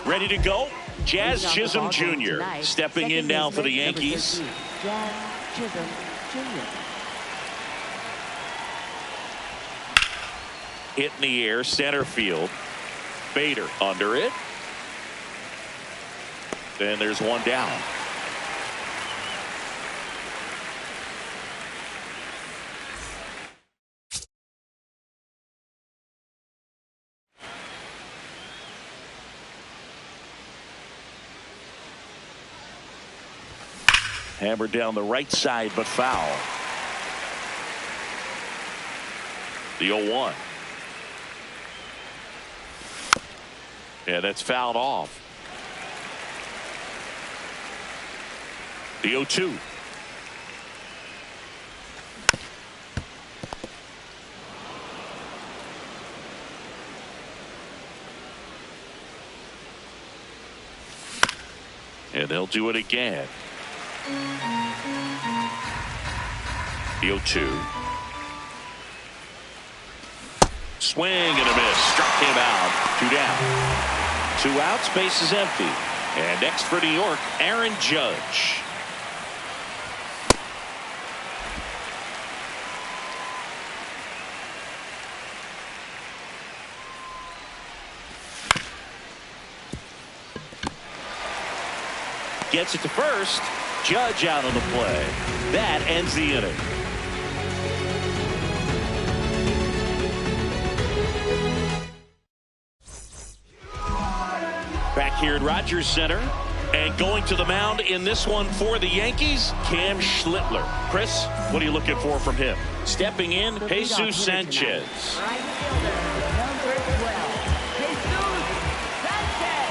Ready to go? Jazz Chisholm Jr. stepping in now for the Yankees. Jazz Chisholm Jr. Hit in the air, center field. Bader under it. Then there's one down. Hammered down the right side, but foul. The 0-1. Yeah, that's fouled off. The 0-2. And they'll do it again. The 0-2. Swing and a miss. Struck him out. 2 down. 2 outs. Base is empty. And next for New York, Aaron Judge. Gets it to first. Judge out on the play. That ends the inning. Back here at Rogers Center. And going to the mound in this one for the Yankees, Cam Schlittler. Chris, what are you looking for from him? Stepping in, Jesus Sanchez. Right fielder, number 12, Jesus Sanchez.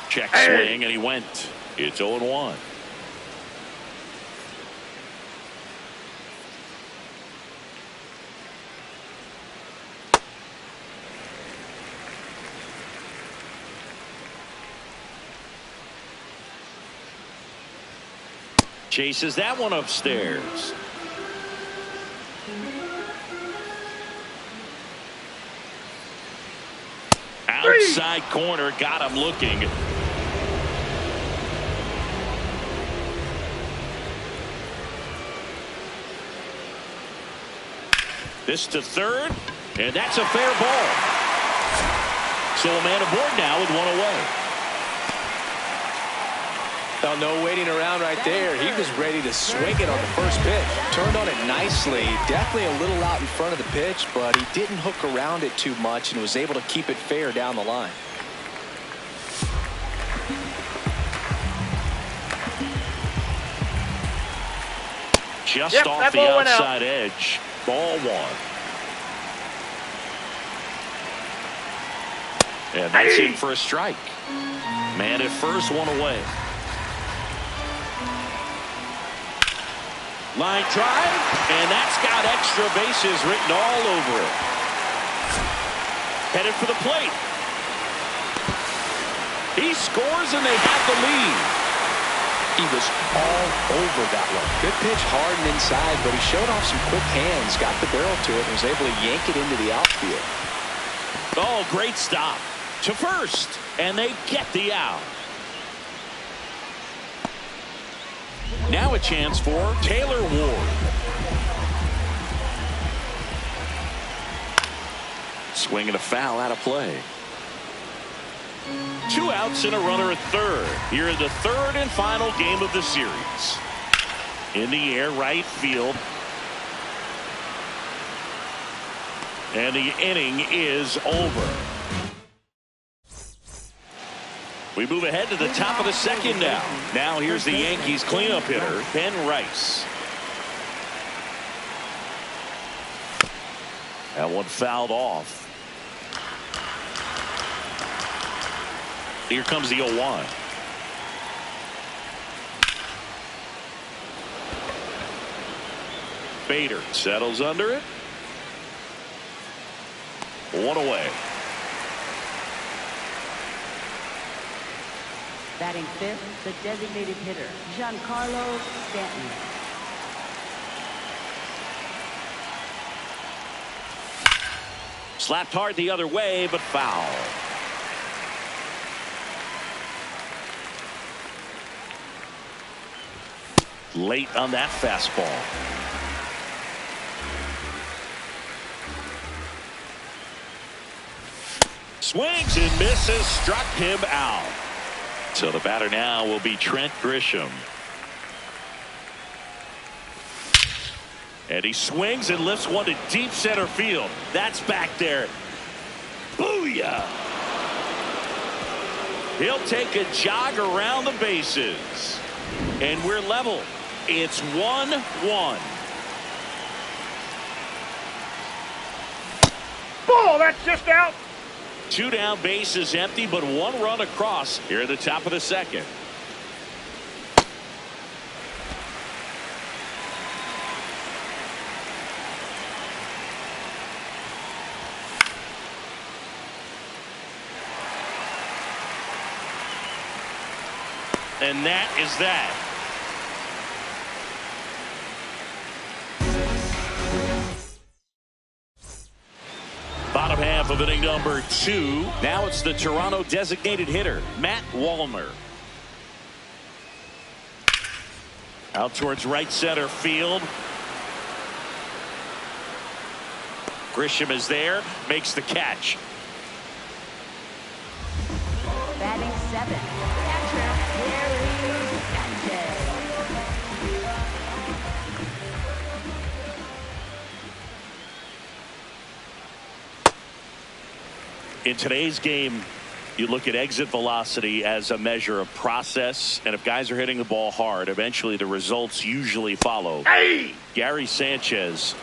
Check swing, and he went. It's 0-1. Chases that one upstairs. Outside corner, got him looking. This to third, and that's a fair ball. So a man aboard now with 1 away. Oh, no waiting around right there. He was ready to swing it on the first pitch. Turned on it nicely. Definitely a little out in front of the pitch, but he didn't hook around it too much and was able to keep it fair down the line. Just off the outside edge. Ball 1. And that's in for a strike. Man at first, 1 away. Line drive, and that's got extra bases written all over it. Headed for the plate. He scores, and they have the lead. He was all over that one. Good pitch, hard and inside, but he showed off some quick hands, got the barrel to it, and was able to yank it into the outfield. Oh, great stop. To first, and they get the out. Now a chance for Taylor Ward. Swing and a foul out of play. 2 outs and a runner at third. Here in the third and final game of the series. In the air, right field. And the inning is over. We move ahead to the top of the second now. Now here's the Yankees cleanup hitter, Ben Rice. That one fouled off. Here comes the 0-1. Bader settles under it. 1 away. Batting fifth, the designated hitter, Giancarlo Stanton. Slapped hard the other way, but foul. Late on that fastball. Swings and misses, struck him out. So the batter now will be Trent Grisham. And he swings and lifts one to deep center field. That's back there. Booyah! He'll take a jog around the bases. And we're level. It's 1-1. Ball, that's just out. 2 down, bases empty, but 1 run across here at the top of the second. And that is that. Bottom half of inning number 2. Now it's the Toronto designated hitter, Matt Wallner. Out towards right center field. Grisham is there, makes the catch. Batting seventh, catcher, Gary Sanchez. In today's game, you look at exit velocity as a measure of process, and if guys are hitting the ball hard, eventually the results usually follow. Hey! Gary Sanchez,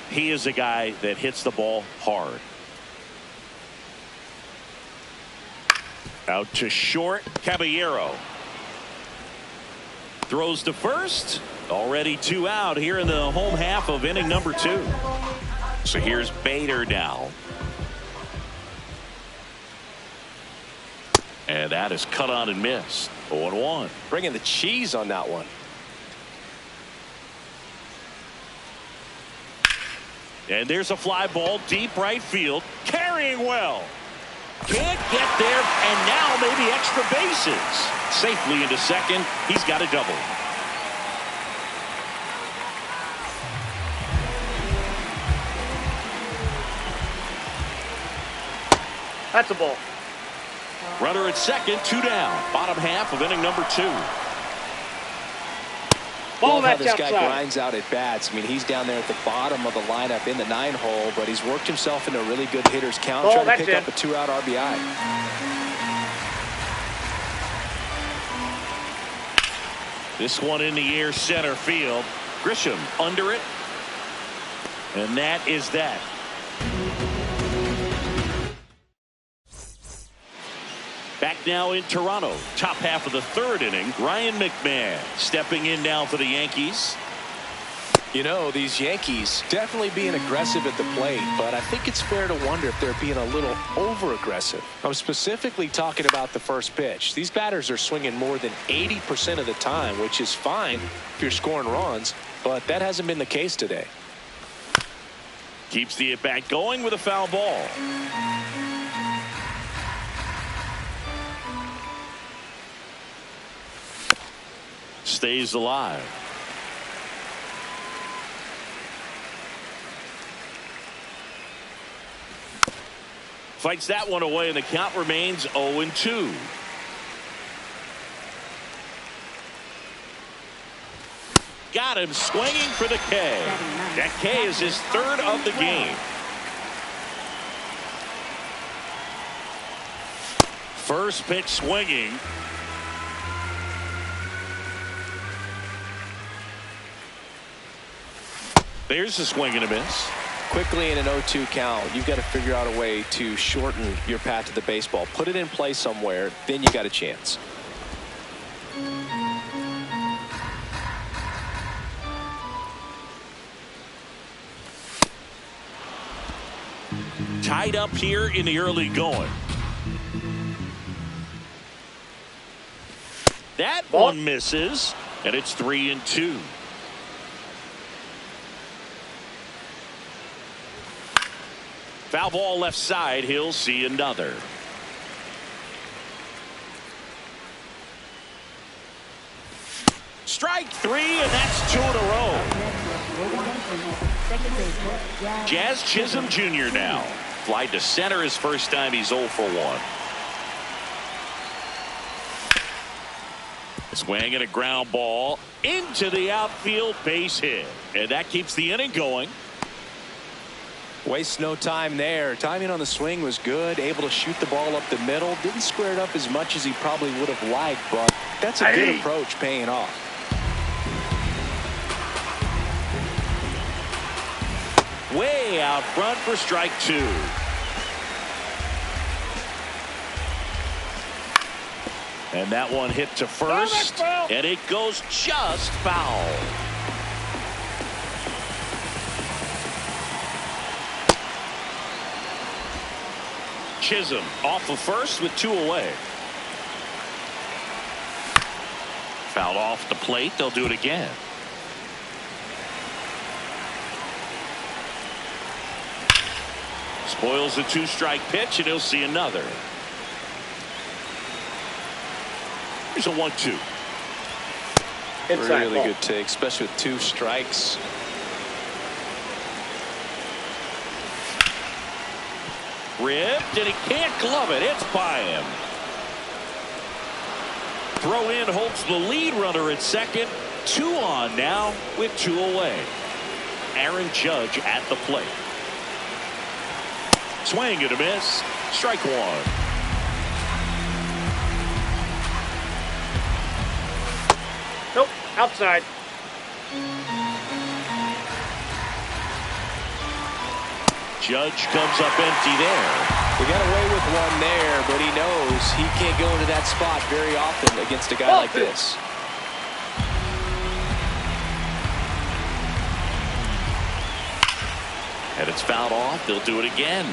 he is a guy that hits the ball hard. Out to short, Caballero. Throws to first. Already 2 out here in the home half of inning number 2. So here's Bader now. And that is cut on and missed. 0-1. Bringing the cheese on that one. And there's a fly ball deep right field. Carrying well. Can't get there, and now maybe extra bases. Safely into second. He's got a double. That's a ball. Runner at second, 2 down. Bottom half of inning number 2. Ball, Love how that's this guy outside. grinds out at bats. I mean, he's down there at the bottom of the lineup in the 9-hole, but he's worked himself into a really good hitter's count, Ball, trying to that's pick in. up a 2-out RBI. This one in the air, center field. Grisham under it. And that is that. Back now in Toronto. Top half of the 3rd inning. Ryan McMahon stepping in now for the Yankees. You know, these Yankees definitely being aggressive at the plate, but I think it's fair to wonder if they're being a little over-aggressive. I'm specifically talking about the first pitch. These batters are swinging more than 80% of the time, which is fine if you're scoring runs, but that hasn't been the case today. Keeps the at-bat going with a foul ball. Stays alive. Fights that one away, and the count remains 0-2. Got him swinging for the K. That K is his 3rd of the game. First pitch swinging. There's a swing and a miss. Quickly in an 0-2 count, you've got to figure out a way to shorten your path to the baseball. Put it in play somewhere, then you got a chance. Tied up here in the early going. That one misses, and it's 3-2. Foul ball left side. He'll see another. Strike three, and that's 2 in a row. Jazz Chisholm Jr. now. Fly to center his first time. He's 0 for 1. Swing and a ground ball into the outfield, base hit. And that keeps the inning going. Wastes no time there. Timing on the swing was good. Able to shoot the ball up the middle. Didn't square it up as much as he probably would have liked, but that's a good approach, paying off. Way out front for strike 2. And that one hit to first, and it goes just foul. Chisholm off of first with 2 away. Fouled off the plate. They'll do it again. Spoils a 2-strike pitch, and he'll see another. Here's a 1-2. Really good take, especially with 2 strikes. Ripped, and he can't glove it. It's by him. Throw in holds the lead runner at second. 2 on now with 2 away. Aaron Judge at the plate. Swing and a miss. Strike 1. Nope, outside. Judge comes up empty there. We got away with one there, but he knows he can't go into that spot very often against a guy like this. And it's fouled off. They'll do it again.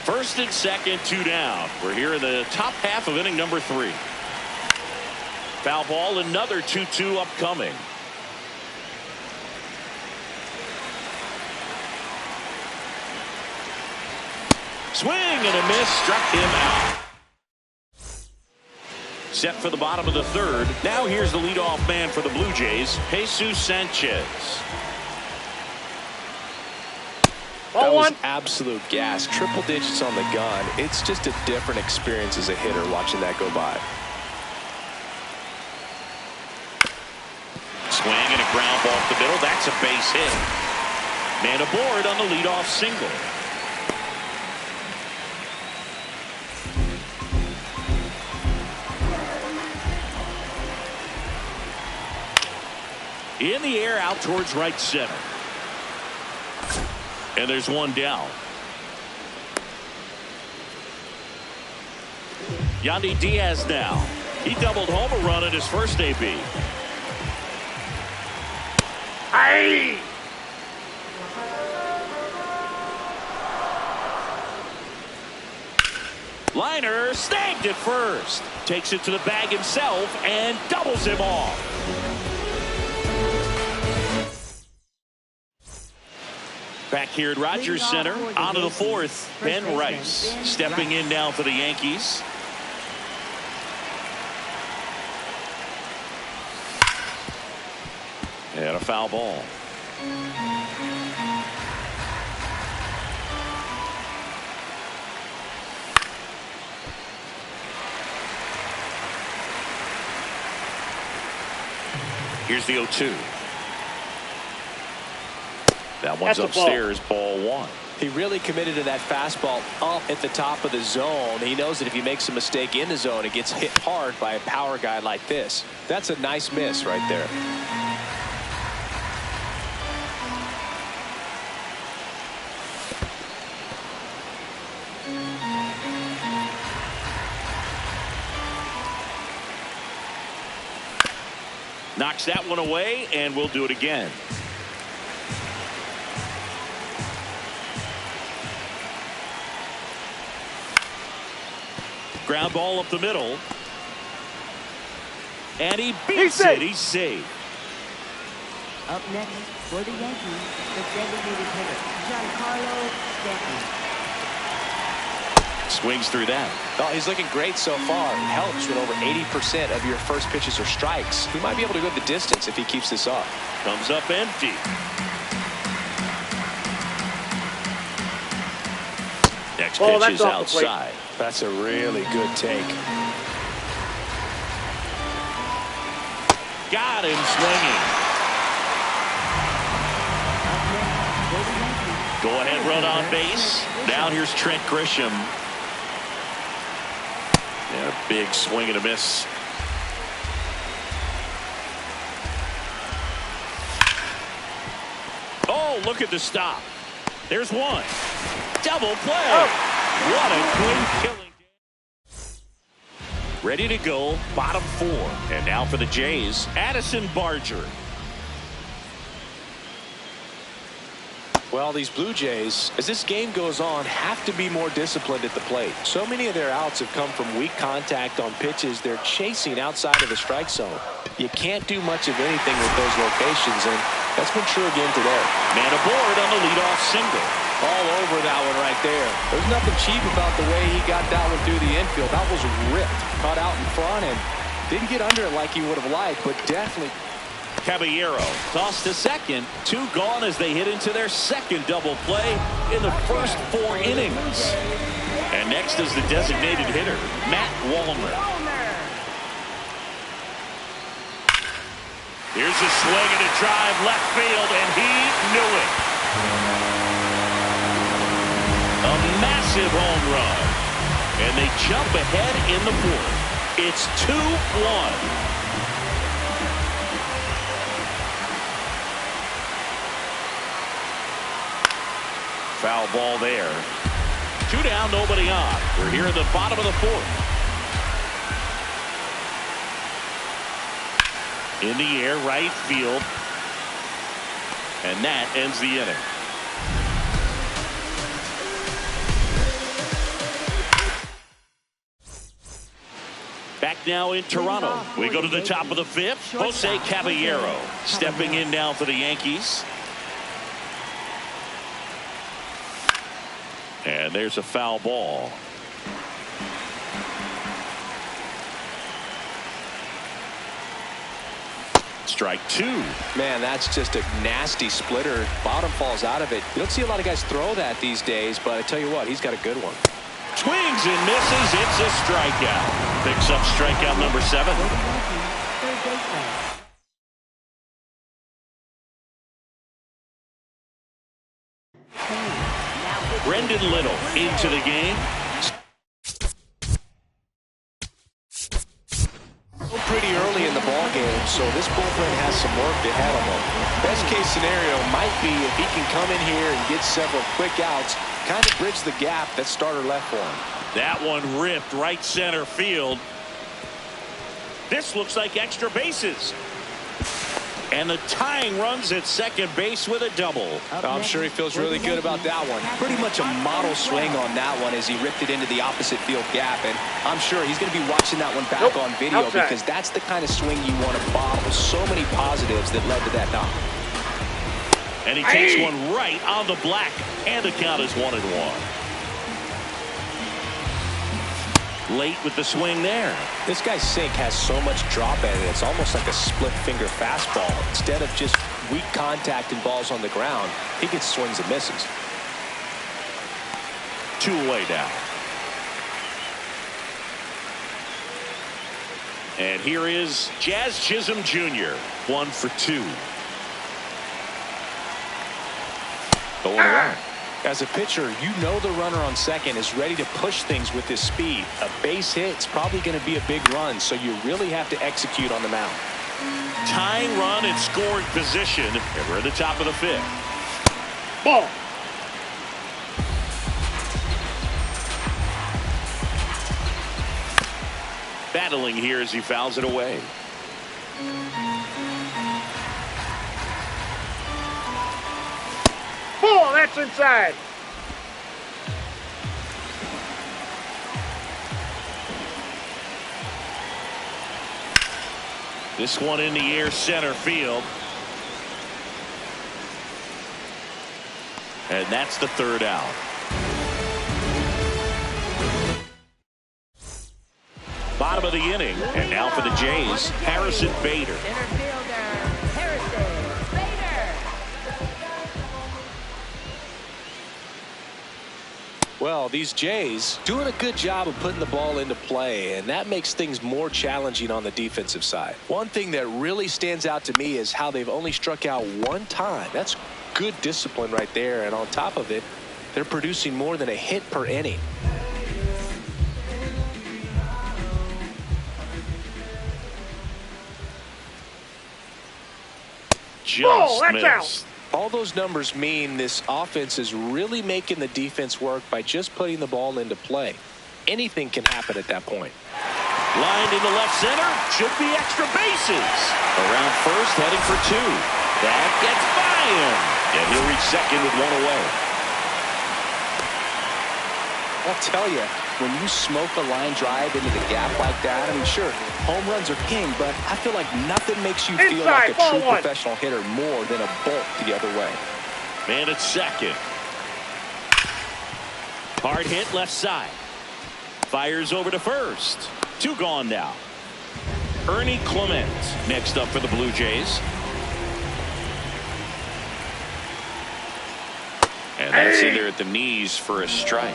First and second, 2 down. We're here in the top half of inning number 3. Foul ball, another 2-2 upcoming. Swing and a miss, struck him out. Set for the bottom of the 3rd. Now here's the leadoff man for the Blue Jays, Jesus Sanchez. That was absolute gas. Triple digits on the gun. It's just a different experience as a hitter watching that go by. Swing and a ground ball up the middle. That's a base hit. Man aboard on the leadoff single. In the air out towards right center. And there's one down. Yandy Diaz now. He doubled home a run at his first AB. Hey! Liner snagged at first. Takes it to the bag himself and doubles him off. Back here at Rogers Center, on to the 4th, Ben Rice stepping in now for the Yankees. And a foul ball. Here's the 0-2. That one's upstairs, ball 1. He really committed to that fastball up at the top of the zone. He knows that if he makes a mistake in the zone, it gets hit hard by a power guy like this. That's a nice miss right there. Knocks that one away, and we'll do it again. Ground ball up the middle. And he beats it. He's safe. Up next for the Yankees, the designated hitter, Giancarlo Stanton. Swings through that. Oh, he's looking great so far. It helps when over 80% of your first pitches are strikes. He might be able to go the distance if he keeps this up. Comes up empty. Next pitch is outside. That's a really good take. Got him swinging. Go ahead run on base. Now here's Trent Grisham. Yeah, big swing and a miss. Oh, look at the stop. There's one. Double play. Oh. What a clean killing. Ready to go, bottom four. And now for the Jays, Addison Barger. Well, these Blue Jays, as this game goes on, have to be more disciplined at the plate. So many of their outs have come from weak contact on pitches they're chasing outside of the strike zone. You can't do much of anything with those locations, and that's been true again today. Man aboard on the leadoff single. All over that one right there. There's nothing cheap about the way he got that one through the infield. That was ripped, caught out in front, and didn't get under it like he would have liked, but definitely. Caballero tossed to second. 2 gone as they hit into their second double play in the first 4 innings. And next is the designated hitter, Matt Wallner. Here's a swing and a drive left field, and he knew it. A massive home run. And they jump ahead in the 4th. It's 2-1. Foul ball there. 2 down, nobody on. We're here at the bottom of the 4th. In the air, right field. And that ends the inning. Back now in Toronto. We go to the top of the 5th. Jose Caballero stepping in now for the Yankees. And there's a foul ball. Strike 2. Man, that's just a nasty splitter. Bottom falls out of it. You don't see a lot of guys throw that these days, but I tell you what, he's got a good one. Swings and misses. It's a strikeout. Picks up strikeout number 7. Brendan Little into the game. Pretty early in the ball game, so this bullpen has some work ahead of him. Best case scenario might be if he can come in here and get several quick outs, kind of bridge the gap that starter left for him. That one ripped right center field. This looks like extra bases. And the tying runs at second base with a double. I'm sure he feels really good about that one. Pretty much a model swing on that one as he ripped it into the opposite field gap. And I'm sure he's going to be watching that one back on video because that's the kind of swing you want to bottle. So many positives that led to that knock. And he takes one right on the black. And the count is 1-1. Late with the swing there. This guy's sink has so much drop in it. It's almost like a split finger fastball. Instead of just weak contact and balls on the ground, he gets swings and misses. 2 away now. And here is Jazz Chisholm Jr. 1 for 2. Going around. As a pitcher, you know the runner on second is ready to push things with his speed. A base hit's probably going to be a big run, so you really have to execute on the mound. Tying run in scoring position, and we're at the top of the 5th. Ball. Battling here as he fouls it away. Ball, that's inside. This one in the air, center field. And that's the third out. Bottom of the inning. And now for the Jays, Harrison Bader. Center fielder, Harrison Bader. Well, these Jays doing a good job of putting the ball into play, and that makes things more challenging on the defensive side. One thing that really stands out to me is how they've only struck out one time. That's good discipline right there, and on top of it, they're producing more than a hit per inning. Just that's missed. out. All those numbers mean this offense is really making the defense work by just putting the ball into play. Anything can happen at that point. Lined into left center. Should be extra bases. Around first, heading for two. That gets by him. And he'll reach second with one away. I'll tell you, when you smoke a line drive into the gap like that, I mean, sure, home runs are king, but I feel like nothing makes you feel like a Inside, true ball one. professional hitter more than a bolt the other way. Man at second. Hard hit left side. Fires over to first. Two gone now. Ernie Clement next up for the Blue Jays. And that's in there at the knees for a strike.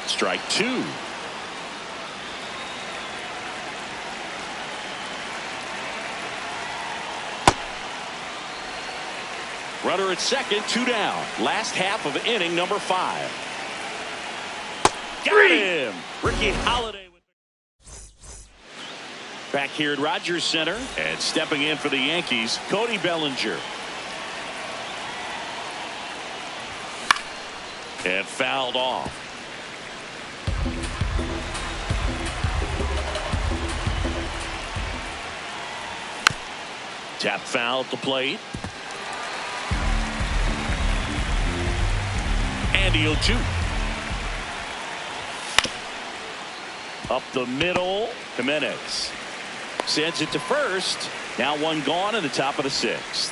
Strike two. Runner at second, two down. Last half of inning number 5. Got him. Ricky Holiday. Back here at Rogers Center, and stepping in for the Yankees, Cody Bellinger. And fouled off. Tap foul at the plate. Andy Ochu. Up the middle. Jimenez sends it to first. Now one gone in the top of the 6th.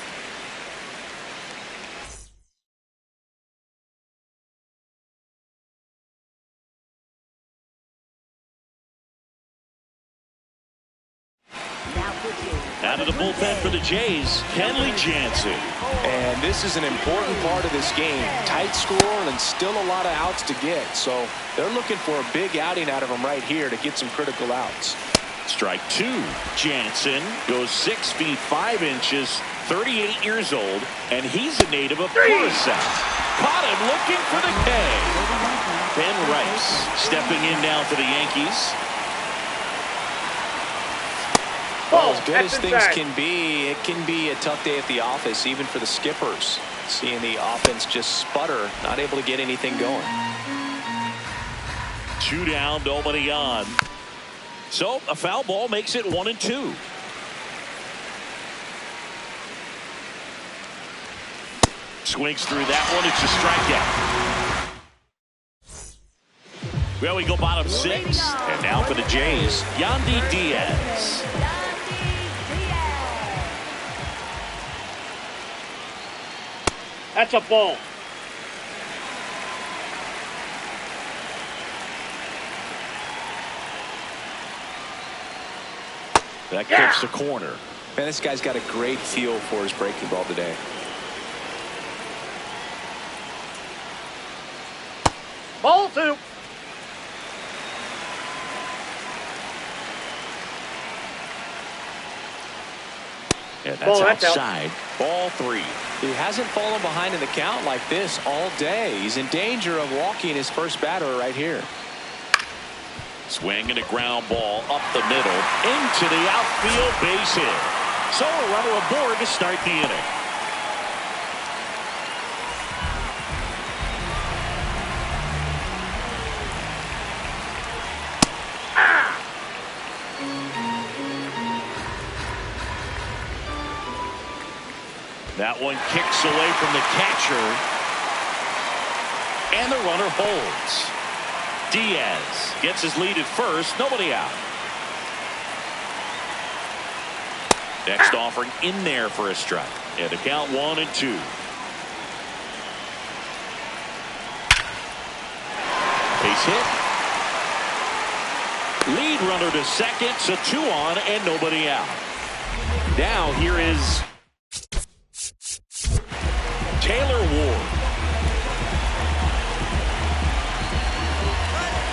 Out of the bullpen for the Jays, Kenley Jansen. And this is an important part of this game. Tight score and still a lot of outs to get. So they're looking for a big outing out of him right here to get some critical outs. Strike two. Jansen goes 6 feet 5 inches, 38 years old, and he's a native of Curacao. Caught him looking for the K. Ben Rice stepping in now for the Yankees. Well, as good as things can be, it can be a tough day at the office, even for the skippers. Seeing the offense just sputter, not able to get anything going. 2 down, nobody on. So a foul ball makes it 1-2. Swings through that one. It's a strikeout. Well, we go bottom 6. And now for the Jays, Yandy Diaz. That's a ball. That clips the corner. Man, this guy's got a great feel for his breaking ball today. Ball 2. And that's Ball, that's outside. Ball 3. He hasn't fallen behind in the count like this all day. He's in danger of walking his first batter right here. Swing and a ground ball up the middle into the outfield, base hit. So a runner aboard to start the inning. That one kicks away from the catcher. And the runner holds. Diaz gets his lead at first. Nobody out. Next offering in there for a strike. And the count 1-2. Base hit. Lead runner to second. So 2 on and nobody out. Now here is Taylor Ward.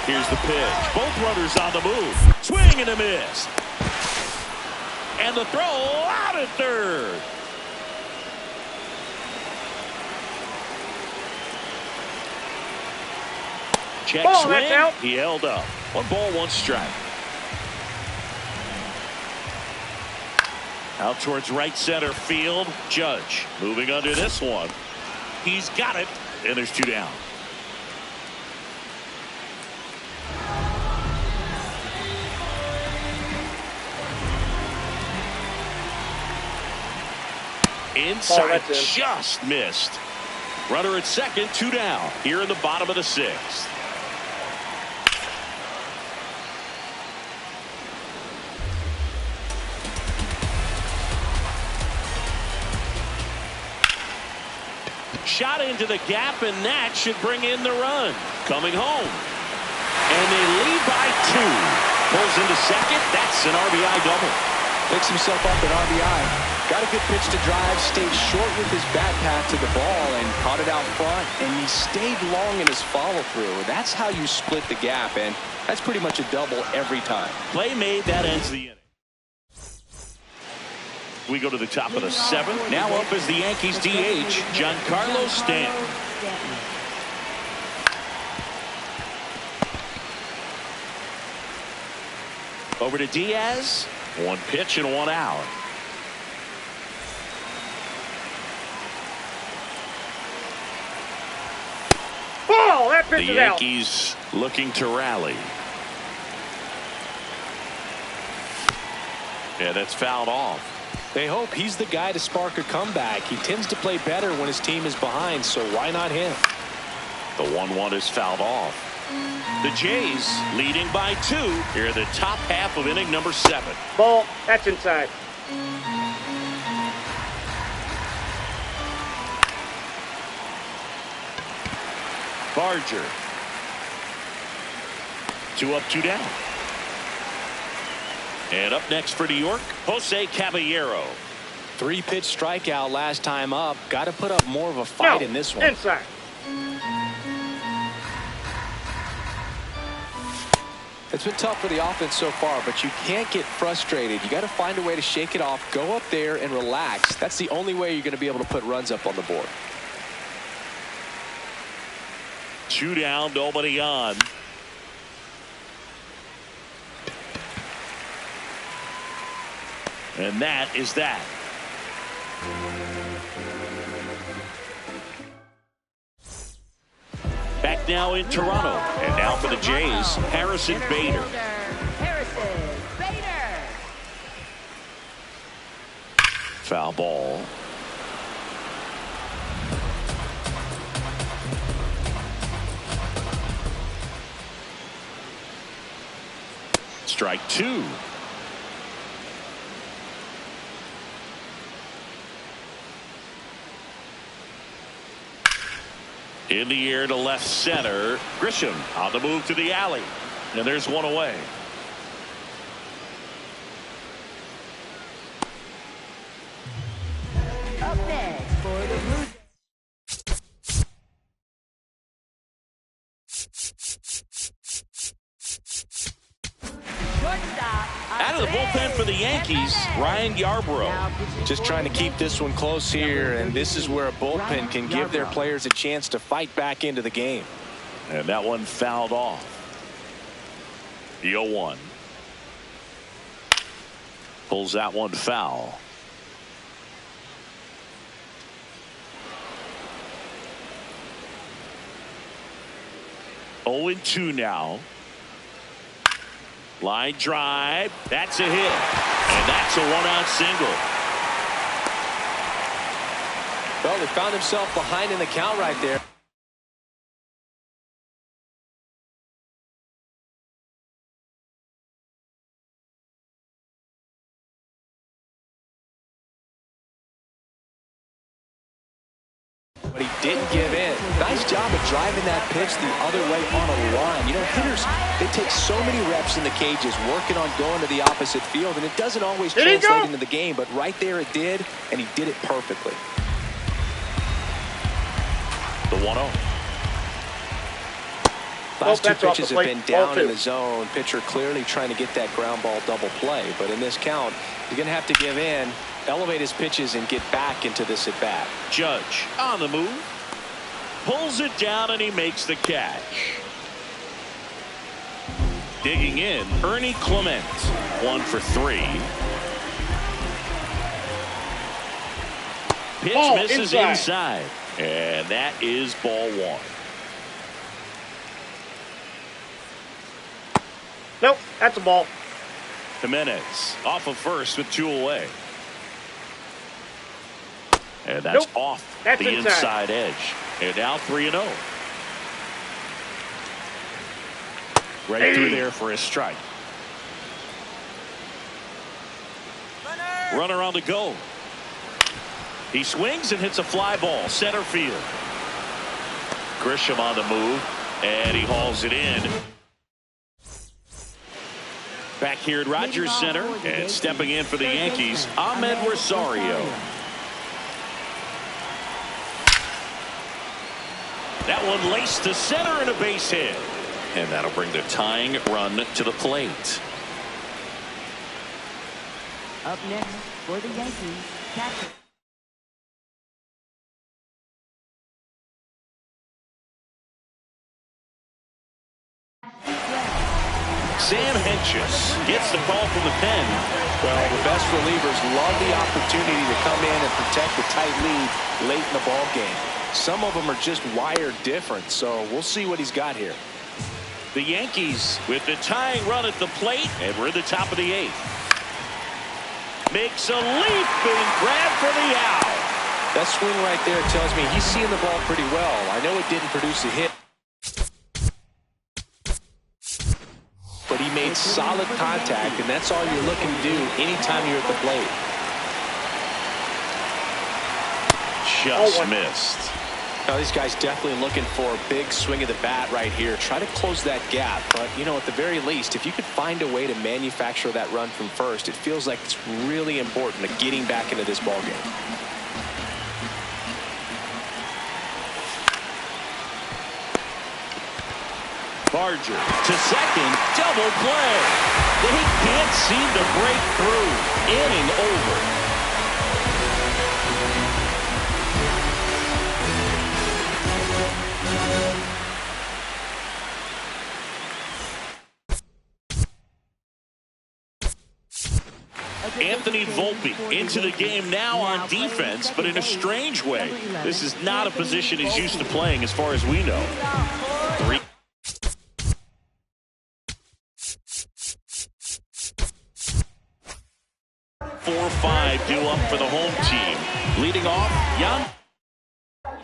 Here's the pitch. Both runners on the move. Swing and a miss. And the throw out at third. Check swing. Out. He held up. 1 ball, 1 strike. Out towards right center field. Judge moving under this one. He's got it. And there's 2 down. Inside, just missed. Runner at second, 2 down. Here in the bottom of the 6th. Shot into the gap, and that should bring in the run. Coming home. And they lead by 2. Pulls into second. That's an RBI double. Picks himself up an RBI. Got a good pitch to drive, stayed short with his bat path to the ball and caught it out front, and he stayed long in his follow-through. That's how you split the gap, and that's pretty much a double every time. Play made, that ends the inning. We go to the top of the 7th. Now up is the Yankees DH, Giancarlo Stanton. Over to Diaz. 1 pitch and 1 out. Ball, that pitch the is Yankees out. Looking to rally. Yeah, that's fouled off. They hope he's the guy to spark a comeback. He tends to play better when his team is behind, so why not him? The 1-1 is fouled off. The Jays leading by 2 here in the top half of inning number 7. Ball, that's inside. Barger. 2 up, 2 down. And up next for New York, Jose Caballero. 3-pitch strikeout last time up. Got to put up more of a fight in this one. Inside. It's been tough for the offense so far, but you can't get frustrated. You got to find a way to shake it off, go up there and relax. That's the only way you're going to be able to put runs up on the board. 2 down, nobody on. And that is that. Back now in Toronto. And now for the Jays, Harrison Bader. Harrison Bader. Foul ball. Strike 2. In the air to left center. Grisham on the move to the alley. And there's 1 away. Up next for the Blue Out of the bullpen for the Yankees, Ryan Yarbrough. Just trying to keep this one close here, and this is where a bullpen can give their players a chance to fight back into the game. And that one fouled off. The 0-1. Pulls that one foul. 0-2 now. Line drive. That's a hit. And that's a 1-out single. Well, they found himself behind in the count right there. But he didn't give in. Nice job of driving that pitch the other way on a line. You know, hitters, they take so many reps in the cages working on going to the opposite field, and it doesn't always translate into the game, but right there it did, and he did it perfectly. The 1-0. Last two pitches have been down in the zone. Pitcher clearly trying to get that ground ball double play, but in this count, he's going to have to give in, elevate his pitches, and get back into this at-bat. Judge on the move. Pulls it down, and he makes the catch. Digging in, Ernie Clement. 1 for 3. Pitch misses inside. And that is ball 1. Nope, that's a ball. Jimenez off of first with 2 away. And that's off the inside edge. And now 3-0. Right through there for a strike. Runner on the go. He swings and hits a fly ball center field. Grisham on the move, and he hauls it in. Back here at Rogers Center, and stepping in for the Yankees, Ahmed Rosario. That one laced to center and a base hit. And that'll bring the tying run to the plate. Up next for the Yankees, catcher. Sam Hentges gets the call from the pen. Well, the best relievers love the opportunity to come in and protect the tight lead late in the ball game. Some of them are just wired different, so we'll see what he's got here. The Yankees with the tying run at the plate, and we're at the top of the 8th. Makes a leaping grab for the out. That swing right there tells me he's seeing the ball pretty well. I know it didn't produce a hit, but he made solid contact, and that's all you're looking to do anytime you're at the plate. Just missed. Now, these guys definitely looking for a big swing of the bat right here. Try to close that gap, but, you know, at the very least, if you could find a way to manufacture that run from first, it feels like it's really important to getting back into this ball game. Barger to second, double play. They can't seem to break through. Inning over. Anthony Volpe into the game now on defense, but in a strange way. This is not a position he's used to playing as far as we know. 4-5 due up for the home team. Leading off, Yan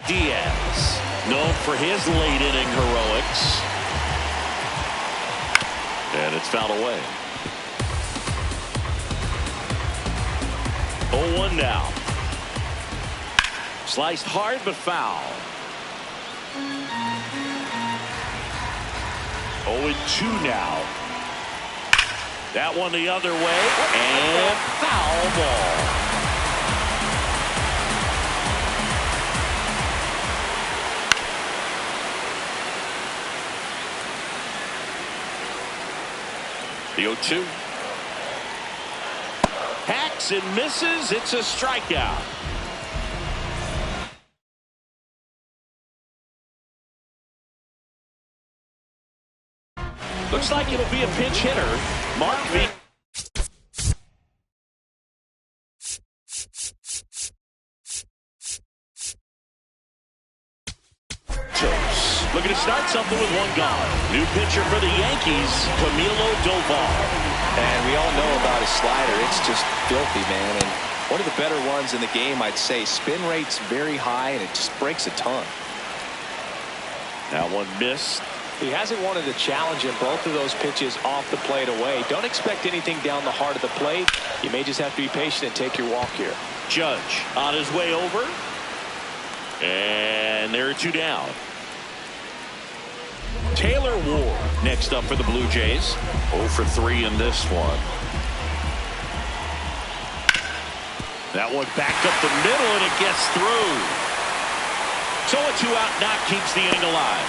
Diaz, known for his late inning heroics. And it's fouled away. 0-1 now. Sliced hard but foul. 0-2 now. That one the other way, and foul ball. The 0-2. Hacks and misses. It's a strikeout. Looks like it'll be a pinch hitter. Mark V. Looking to start something with one gone. New pitcher for the Yankees, Camilo Doval. And we all know about his slider. It's just filthy, man. And One of the better ones in the game, I'd say. Spin rate's very high, and it just breaks a ton. That one missed. He hasn't wanted to challenge him. Both of those pitches off the plate away. Don't expect anything down the heart of the plate. You may just have to be patient and take your walk here. Judge on his way over. And there are 2 down. Taylor Ward next up for the Blue Jays. 0 for 3 in this one. That one backed up the middle, and it gets through. So a 2-out knock keeps the inning alive.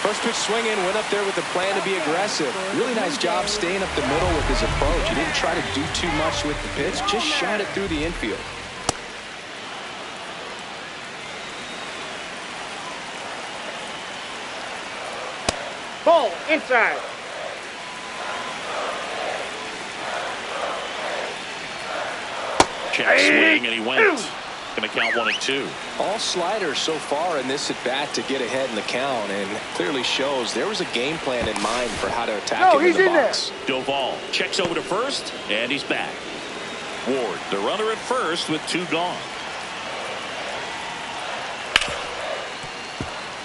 First pitch swinging, went up there with the plan to be aggressive. Really nice job staying up the middle with his approach. He didn't try to do too much with the pitch, just shot it through the infield. Ball inside. Check swing, and he went. Going to count 1-2. All sliders so far in this at-bat to get ahead in the count, and clearly shows there was a game plan in mind for how to attack him in the box. Doval checks over to first, and he's back. Ward, the runner at first with 2 gone.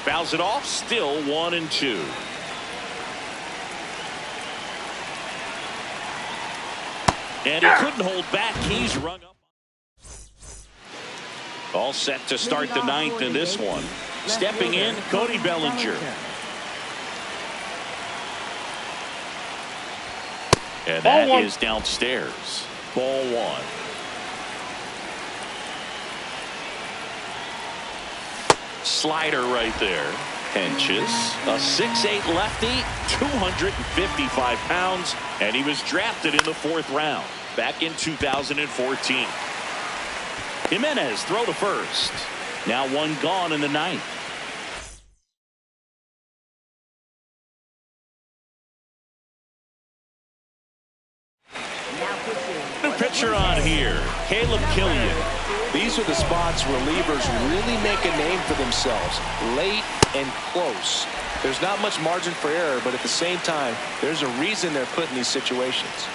Fouls it off, still 1-2. And he couldn't hold back. He's rung up. All set to start the 9th in this one. Stepping in, Cody Bellinger. And that is downstairs. Ball 1. Slider right there. Henches, a 6'8" lefty, 255 pounds, and he was drafted in the 4th round back in 2014. Jimenez throw to first. Now 1 gone in the 9th. New pitcher on here, Caleb Killian. These are the spots relievers really make a name for themselves. Late and close. There's not much margin for error, but at the same time, there's a reason they're put in these situations.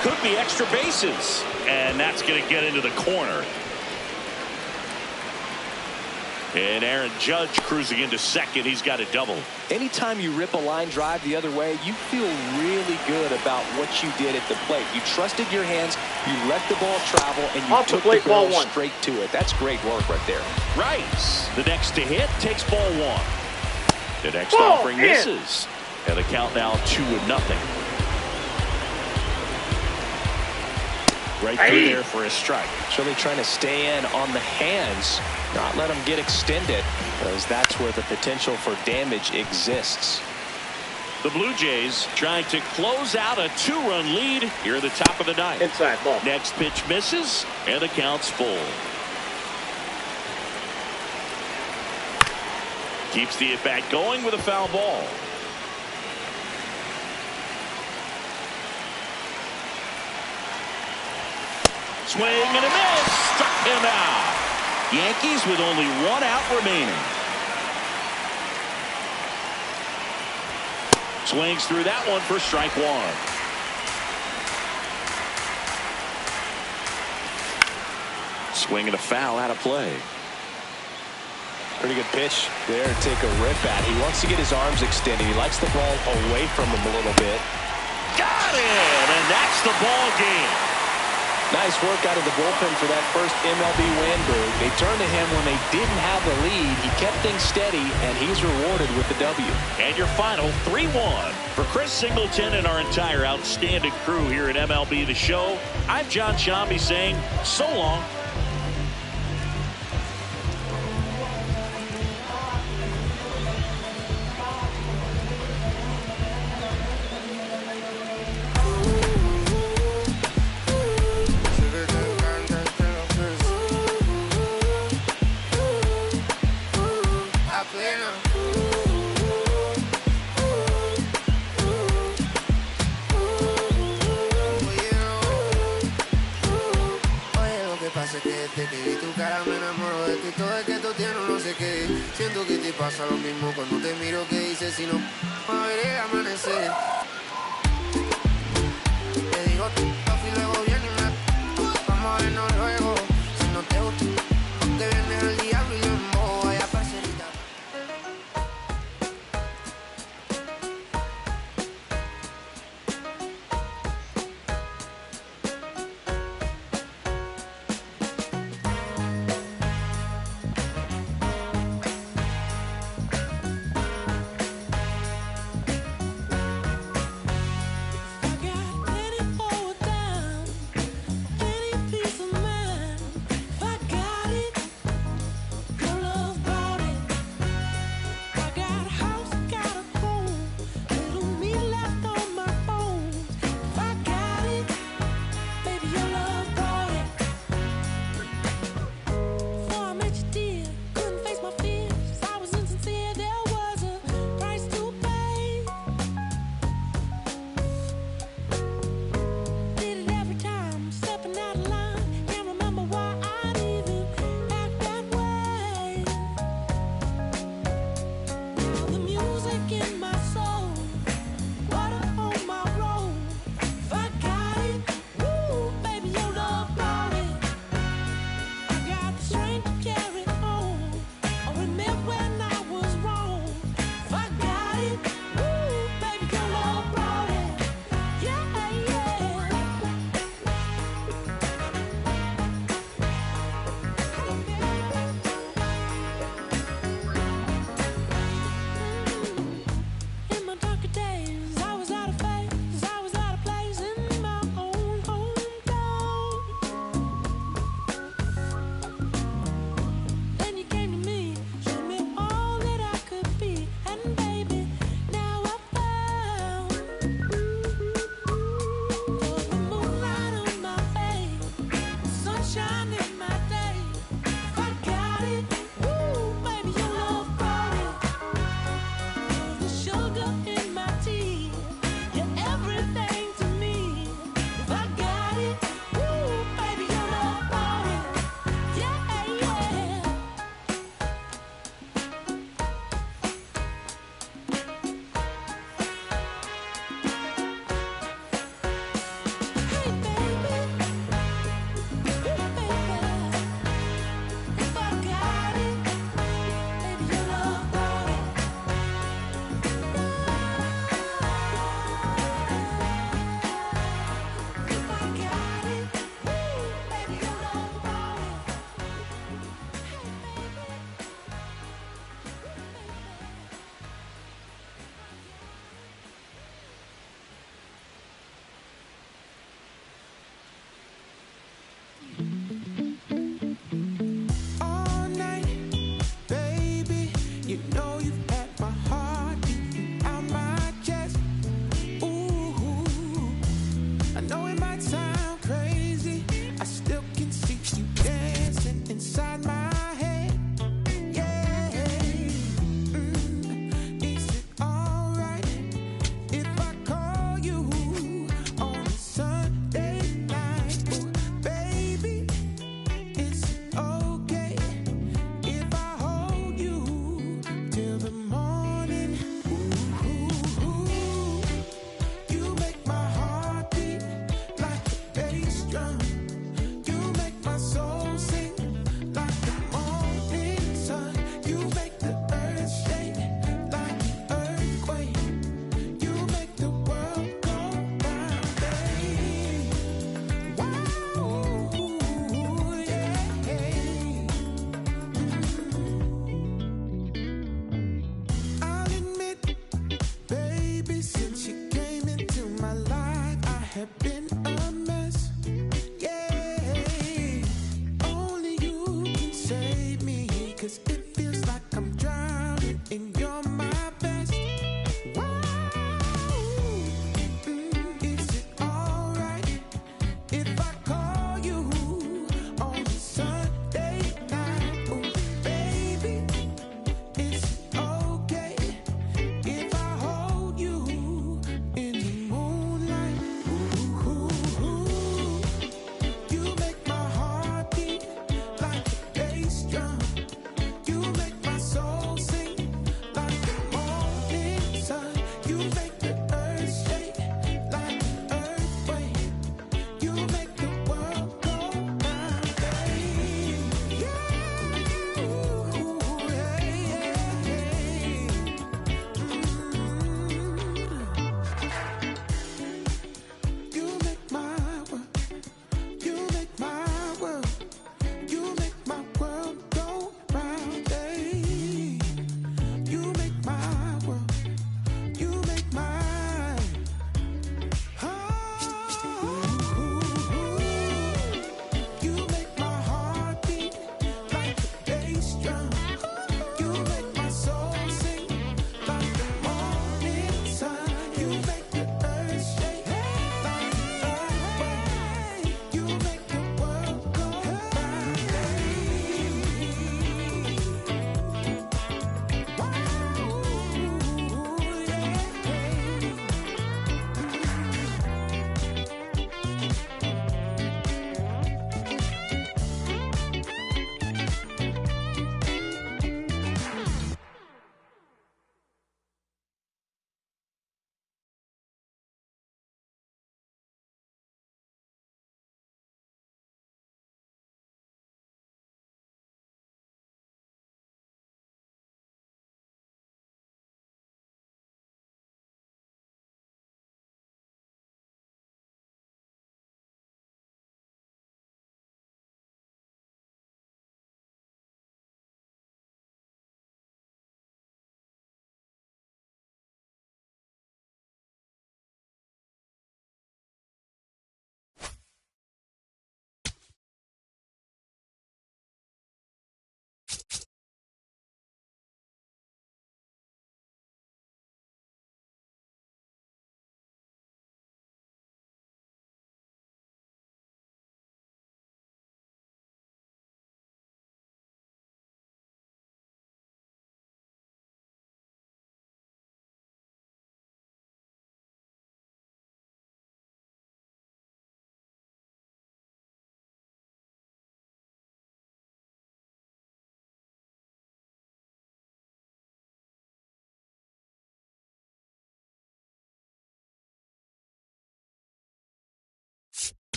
Could be extra bases, and that's going to get into the corner. And Aaron Judge cruising into second. He's got a double. Anytime you rip a line drive the other way, you feel really good about what you did at the plate. You trusted your hands, you let the ball travel, and you took the ball straight to it. That's great work right there. Rice, the next to hit, takes ball 1. The next offering misses. And the count now 2-0. Right through there for a strike. It's really trying to stay in on the hands, not let them get extended, because that's where the potential for damage exists. The Blue Jays trying to close out a 2-run lead here at the top of the 9th. Inside ball. Next pitch misses, and the count's full. Keeps the at-bat going with a foul ball. Swing and a miss. Struck him out. Yankees with only 1 out remaining. Swings through that one for strike 1. Swing and a foul out of play. Pretty good pitch there to take a rip at. He wants to get his arms extended. He likes the ball away from him a little bit. Got it, and that's the ball game. Nice work out of the bullpen for that first MLB win, Boog. They turned to him when they didn't have the lead. He kept things steady, and he's rewarded with the W. And your final 3-1 for Chris Singleton and our entire outstanding crew here at MLB The Show. I'm John Shambi saying so long. Pasa lo mismo cuando te miro, que dices si no a ver el amanecer. y luego viene y me... Vamos a vernos luego, si no te gusta, porque viene el diablo y yo en modo, vaya parcerita. Ooh,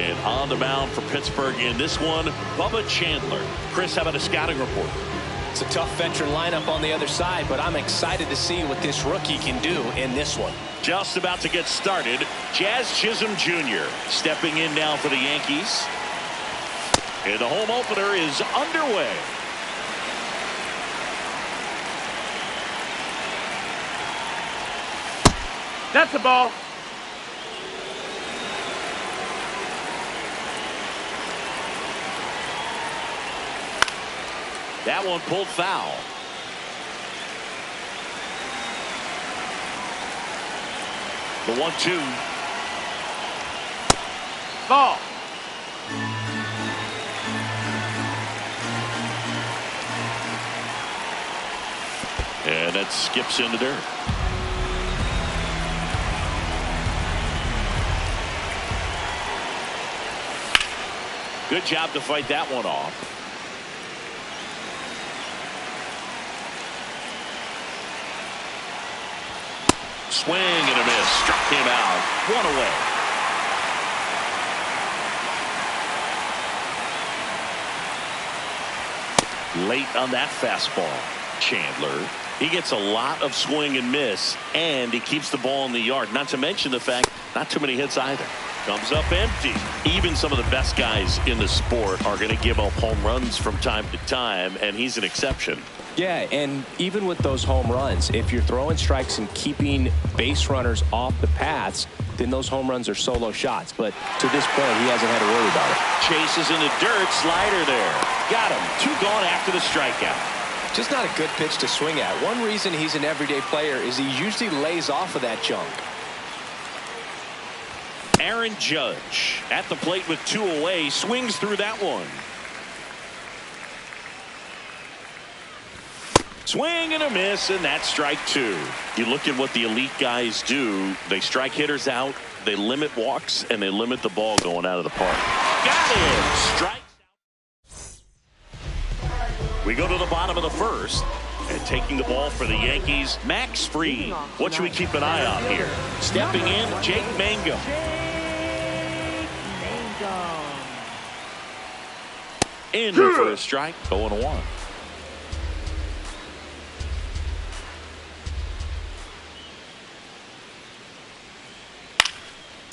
And on the mound for Pittsburgh in this one, Bubba Chandler. Chris, how about a scouting report? It's a tough veteran lineup on the other side, but I'm excited to see what this rookie can do in this one. Just about to get started, Jazz Chisholm Jr. stepping in now for the Yankees. And the home opener is underway. That's a ball. That one pulled foul. The 1-2. Ball. And that skips into dirt. Good job to fight that one off. Swing and a miss. Struck him out. One away. Late on that fastball. Chandler. He gets a lot of swing and miss, and he keeps the ball in the yard. Not to mention the fact, not too many hits either. Comes up empty. Even some of the best guys in the sport are going to give up home runs from time to time, and he's an exception. Yeah, and even with those home runs, if you're throwing strikes and keeping base runners off the paths, then those home runs are solo shots. But to this point, he hasn't had to worry about it. Chases in the dirt. Slider there. Got him. 2 gone after the strikeout. Just not a good pitch to swing at. One reason he's an everyday player is he usually lays off of that junk. Aaron Judge at the plate with 2 away. Swings through that one. Swing and a miss, and that's strike 2. You look at what the elite guys do. They strike hitters out, they limit walks, and they limit the ball going out of the park. Got it! Strike. We go to the bottom of the first. And taking the ball for the Yankees, Max Fried. What should we keep an eye on here? Stepping in, Jake Mangum. In for a strike, 0-1.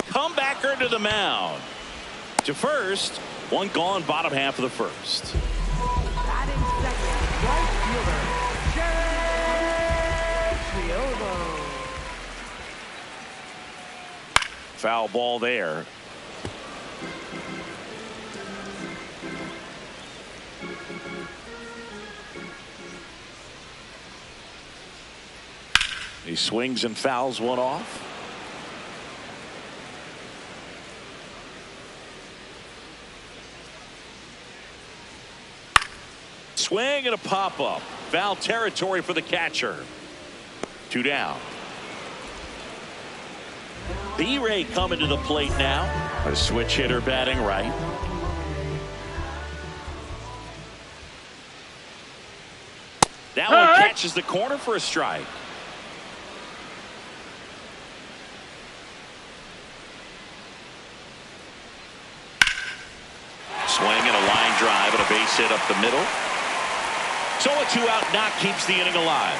Comebacker to the mound. To first, 1 gone, bottom half of the first. Batting second, right fielder, Jared Triobo. Foul ball there. He swings and fouls one off. Swing and a pop-up. Foul territory for the catcher. 2 down. B-Ray coming to the plate now. A switch hitter batting right. That one catches the corner for a strike. Swing and a line drive and a base hit up the middle. So a 2-out knock keeps the inning alive.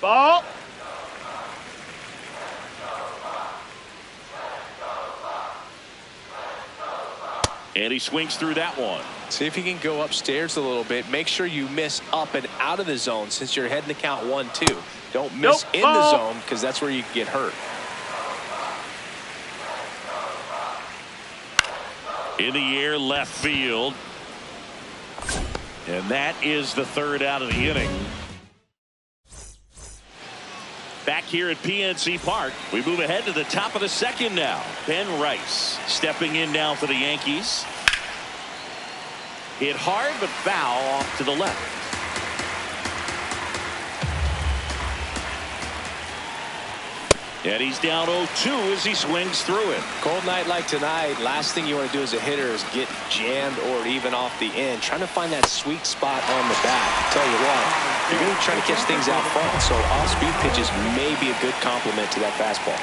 Ball. And he swings through that one. See if you can go upstairs a little bit. Make sure you miss up and out of the zone since you're heading to count 1-2. Don't miss in the zone because that's where you can get hurt. In the air, left field. And that is the 3rd out of the inning. Back here at PNC Park, we move ahead to the top of the 2nd now. Ben Rice stepping in now for the Yankees. Hit hard but foul off to the left. And he's down 0-2 as he swings through it. Cold night like tonight, last thing you want to do as a hitter is get jammed or even off the end. Trying to find that sweet spot on the bat. Tell you what, you're going to be trying to catch things out front, so off-speed pitches may be a good complement to that fastball.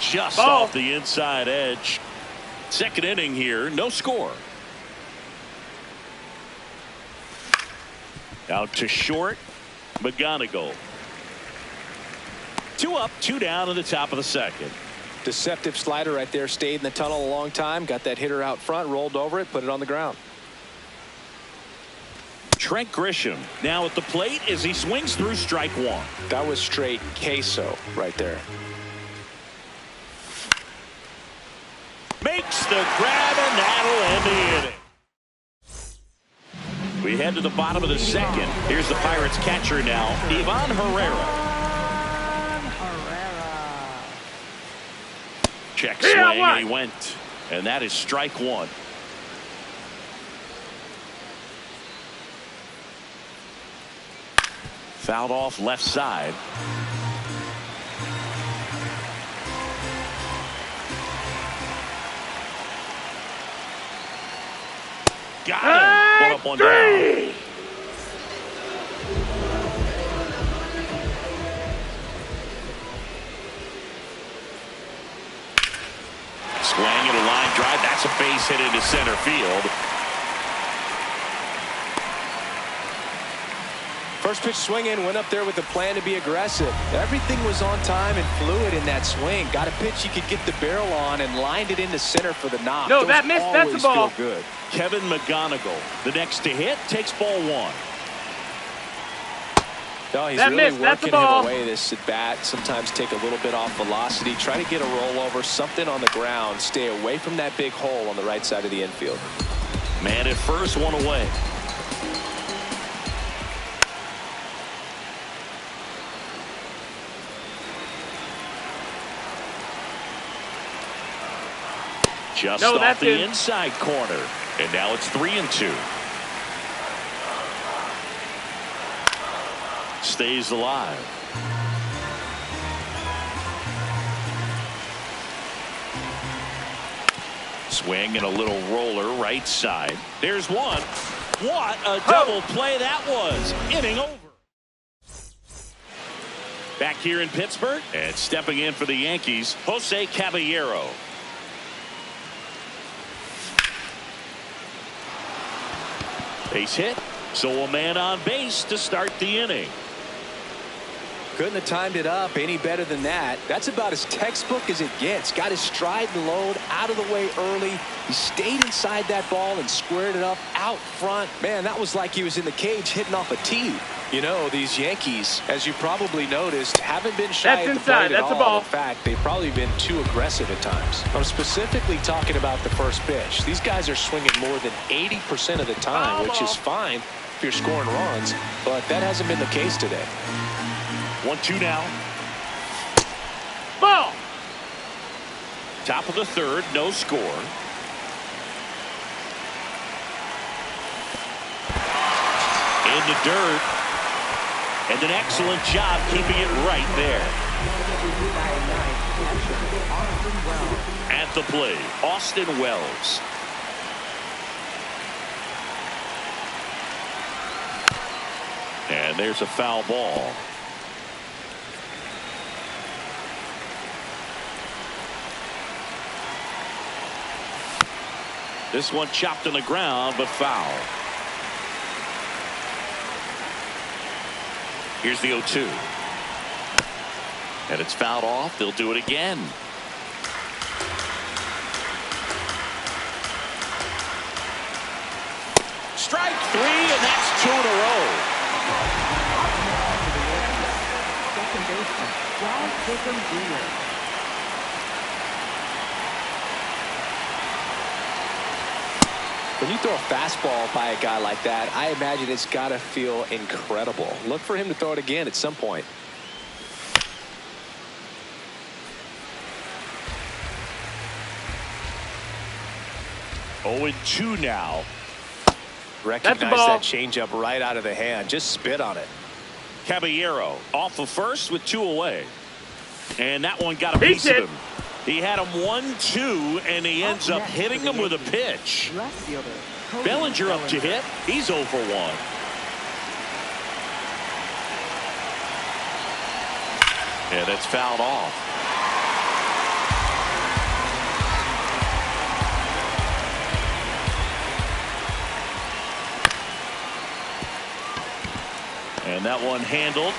Just Ball. off the inside edge. Second inning here, no score. Out to short, McGonigal. 2 up, 2 down in the top of the second. Deceptive slider right there. Stayed in the tunnel a long time. Got that hitter out front, rolled over it, put it on the ground. Trent Grisham now at the plate as he swings through strike 1. That was straight queso right there. Makes the grab, and that'll end the inning. We head to the bottom of the second. Here's the Pirates catcher now, Ivan Herrera. Check swing, and he went. And that is strike 1. Fouled off left side. Got him. 1 up, 1 down. Swing and a line drive. That's a base hit into center field. First pitch swinging, went up there with the plan to be aggressive. Everything was on time and fluid in that swing. Got a pitch you could get the barrel on and lined it into center for the knock. No, Those that missed. That's the always ball. feel good. Kevin McGonigal, the next to hit, takes ball 1. No, he's That really missed. That's the working him ball. away this at bat. Sometimes take a little bit off velocity. Try to get a rollover, something on the ground. Stay away from that big hole on the right side of the infield. Man at first, 1 away. Just No, off that's the it. inside corner. And now it's 3-2. Stays alive. Swing and a little roller right side. There's one. What a double play that was. Inning over. Back here in Pittsburgh and stepping in for the Yankees, Jose Caballero. Base hit, so a man on base to start the inning. Couldn't have timed it up any better than that. That's about as textbook as it gets. Got his stride and load out of the way early. He stayed inside that ball and squared it up out front. Man, that was like he was in the cage hitting off a tee. You know, these Yankees, as you probably noticed, haven't been shy That's at the inside. plate at That's a all. ball. In fact, they've probably been too aggressive at times. I'm specifically talking about the first pitch. These guys are swinging more than 80% of the time, which is fine if you're scoring runs, but that hasn't been the case today. 1-2 now. Ball. Top of the third, no score. In the dirt. And an excellent job keeping it right there. At the plate, Austin Wells. And there's a foul ball. This one chopped on the ground, but foul. Here's the 0-2. And it's fouled off. They'll do it again. Strike 3, and that's 2 in a row. Second baseman, John Hickam Jr. When you throw a fastball by a guy like that, I imagine it's got to feel incredible. Look for him to throw it again at some point. Oh, and 2 now. Recognize ball. that changeup right out of the hand. Just spit on it. Caballero off of first with 2 away. And that one got a piece of him. He had him 1-2, and he ends up hitting him with a pitch. Left fielder, Cody Bellinger up to hit. He's 0 for 1. And it's fouled off. And that one handled.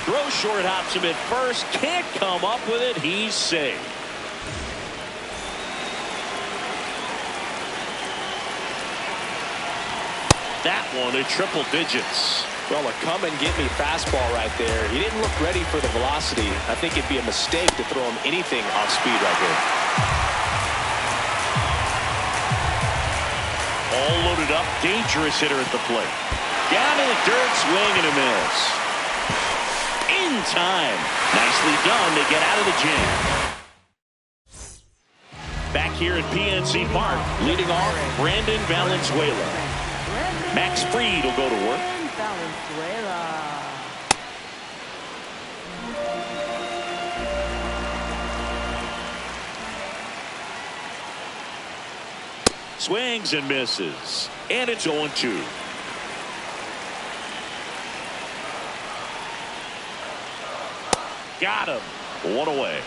Throw short, hops him at first. Can't come up with it. He's safe. That one at triple digits. Well, a come and get me fastball right there. He didn't look ready for the velocity. I think it'd be a mistake to throw him anything off speed right here. All loaded up. Dangerous hitter at the plate. Down in the dirt, swing and a miss. In time. Nicely done to get out of the jam. Back here at PNC Park, leading off Brandon Valenzuela. Max Fried will go to work. Valenzuela. Swings and misses. And it's 0-2. Got him. 1 away.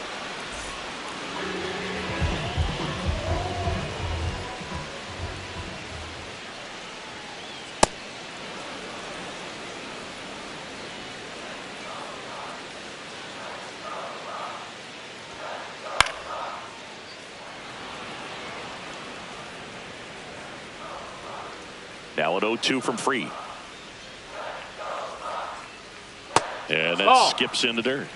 Now an 0-2 from Fried. And that skips in the dirt.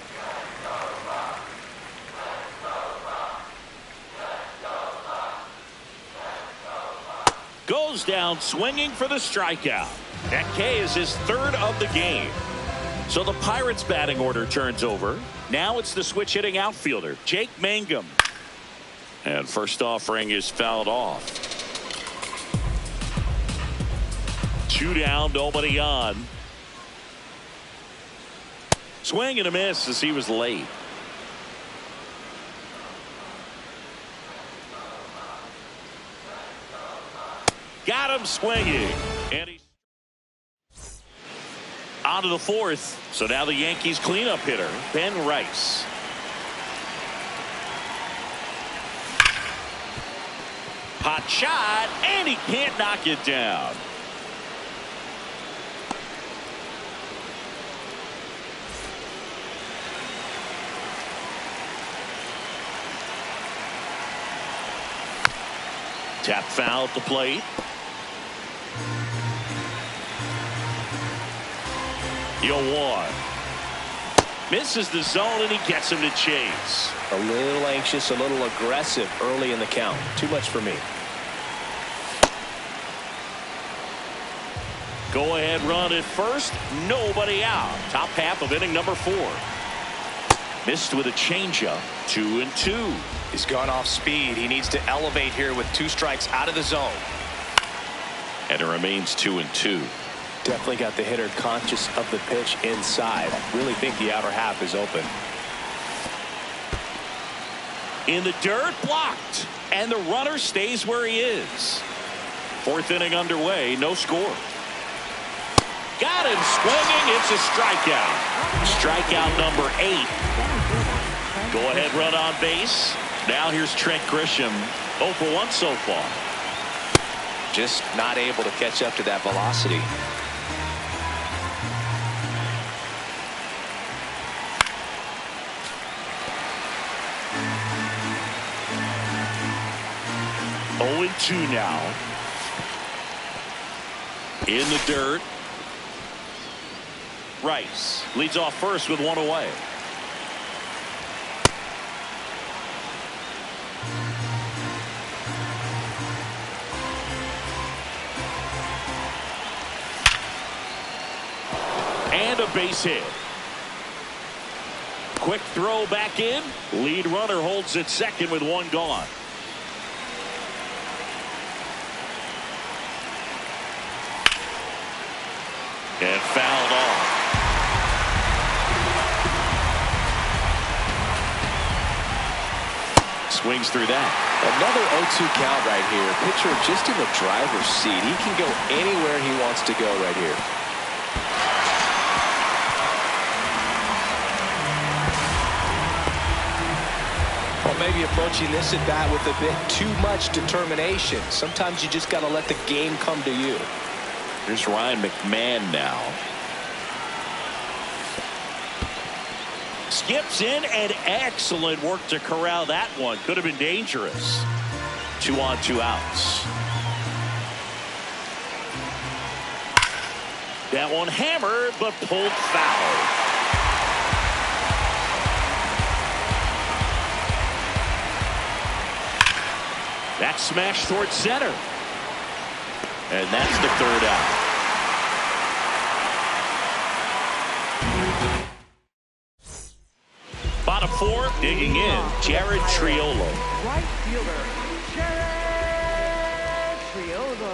Goes down swinging for the strikeout. That K is his 3rd of the game. So the Pirates batting order turns over. Now it's the switch hitting outfielder, Jake Mangum. And first offering is fouled off. 2 down, nobody on. Swing and a miss as he was late. Got him swinging. And he's on to the 4th. So now the Yankees cleanup hitter, Ben Rice. Hot shot, and he can't knock it down. Tap foul at the plate. He'll 1. Misses the zone, and he gets him to chase. A little anxious, a little aggressive early in the count. Too much for me. Go ahead run at first. Nobody out. Top half of inning number 4. Missed with a changeup. 2-2. He's gone off speed. He needs to elevate here with 2 strikes out of the zone. And it remains 2-2. Definitely got the hitter conscious of the pitch inside. I really think the outer half is open. In the dirt, blocked. And the runner stays where he is. 4th inning underway, no score. Got him swinging. It's a strikeout. Strikeout number 8. Go ahead run on base. Now here's Trent Grisham. 0 for 1 so far. Just not able to catch up to that velocity. Oh, 2 now. In the dirt. Rice leads off first with 1 away. And a base hit. Quick throw back in. Lead runner holds at second with 1 gone. And fouled off. swings through that. Another 0-2 count right here. Pitcher just in the driver's seat. He can go anywhere he wants to go right here. Well, maybe approaching this at bat with a bit too much determination. Sometimes you just got to let the game come to you. Here's Ryan McMahon now. Skips in, and excellent work to corral that one. Could have been dangerous. 2 on, 2 outs. That one hammered, but pulled foul. That's smashed towards center. And that's the 3rd out. Bottom 4, digging in, Jared Triolo. Right fielder, Jared Triolo.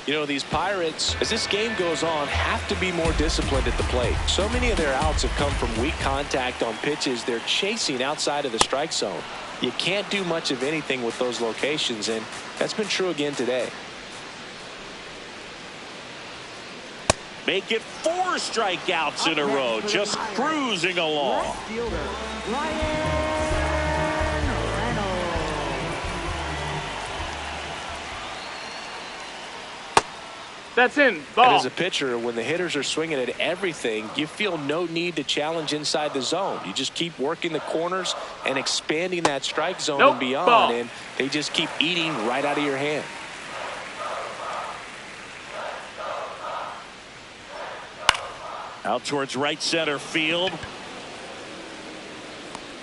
You know, these Pirates, as this game goes on, have to be more disciplined at the plate. So many of their outs have come from weak contact on pitches they're chasing outside of the strike zone. You can't do much of anything with those locations, and that's been true again today. Make it 4 strikeouts in a row, just cruising along. Right fielder, Ryan Reynolds. That's in. And Ball. as a pitcher, when the hitters are swinging at everything, you feel no need to challenge inside the zone. You just keep working the corners and expanding that strike zone and beyond, Ball. and they just keep eating right out of your hand. Out towards right center field.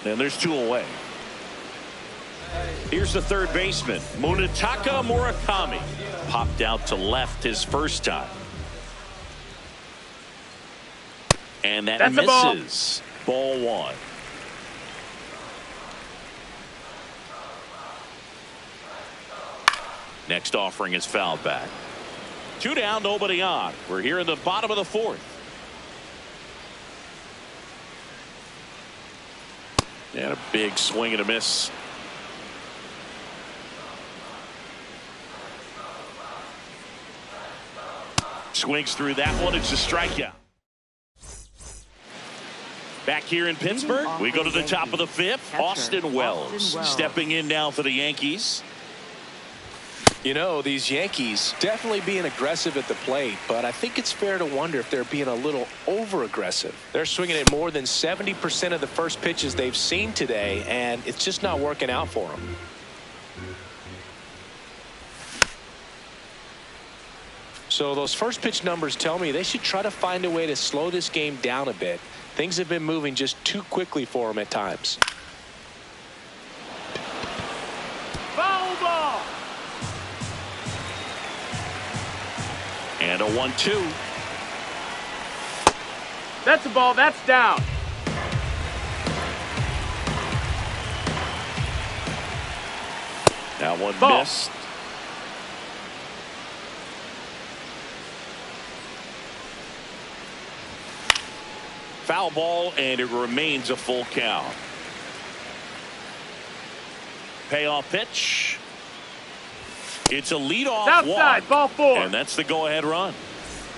And there's 2 away. Here's the 3rd baseman, Munetaka Murakami. Popped out to left his first time. And that misses. Ball 1. Next offering is fouled back. 2 down, nobody on. We're here in the bottom of the 4th. And a big swing and a miss. Swings through that one. It's a strikeout. Back here in Pittsburgh, we go to the top of the 5th. Austin Wells stepping in now for the Yankees. You know, these Yankees definitely being aggressive at the plate, but I think it's fair to wonder if they're being a little over-aggressive. They're swinging at more than 70% of the first pitches they've seen today, and it's just not working out for them. So those first pitch numbers tell me they should try to find a way to slow this game down a bit. Things have been moving just too quickly for them at times. Foul ball. And a 1-2. That's a ball. That's down. That one Ball. missed. Foul ball, and it remains a full count. Payoff pitch. It's a leadoff Outside, walk. ball 4. And that's the go-ahead run.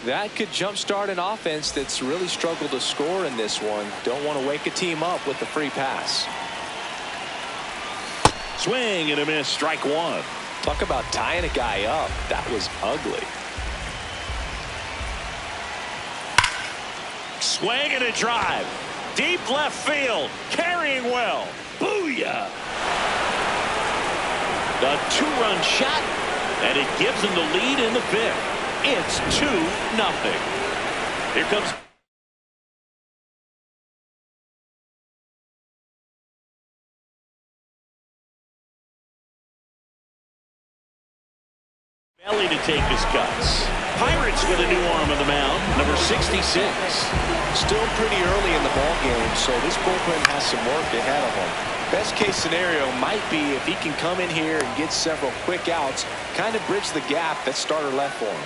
That could jumpstart an offense that's really struggled to score in this one. Don't want to wake a team up with the free pass. Swing and a miss, strike 1. Talk about tying a guy up. That was ugly. Swing and a drive. Deep left field. Carrying well. Booyah. The 2-run shot, and it gives them the lead in the 5th. It's 2-0. Here comes Belly to take his cuts. Pirates with a new arm on the mound, number 66. Still pretty early in the ball game, so this bullpen has some work ahead of them. Best case scenario might be if he can come in here and get several quick outs, kind of bridge the gap that starter left for him.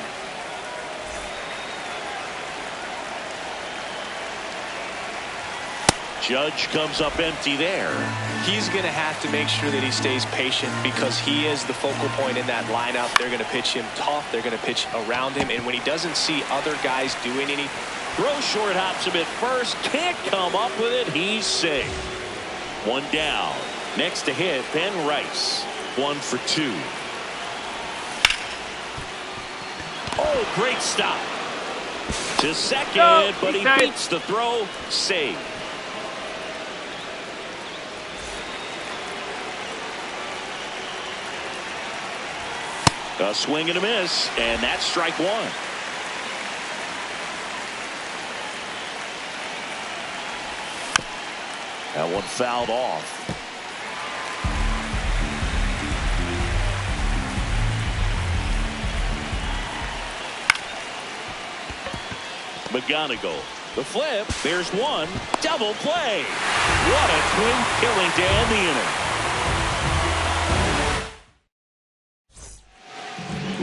Judge comes up empty there. He's going to have to make sure that he stays patient because he is the focal point in that lineup. They're going to pitch him tough. They're going to pitch around him. And when he doesn't see other guys doing anything. Throw short, hops him at first. Can't come up with it. He's safe. One down. Next to hit, Ben Rice. 1 for 2. Oh, great stop. To second, No, but he tight. beats the throw. Save. A swing and a miss, and that's strike one. That one fouled off. McGonigal. The flip. There's one. Double play. What a twin killing to end the inning.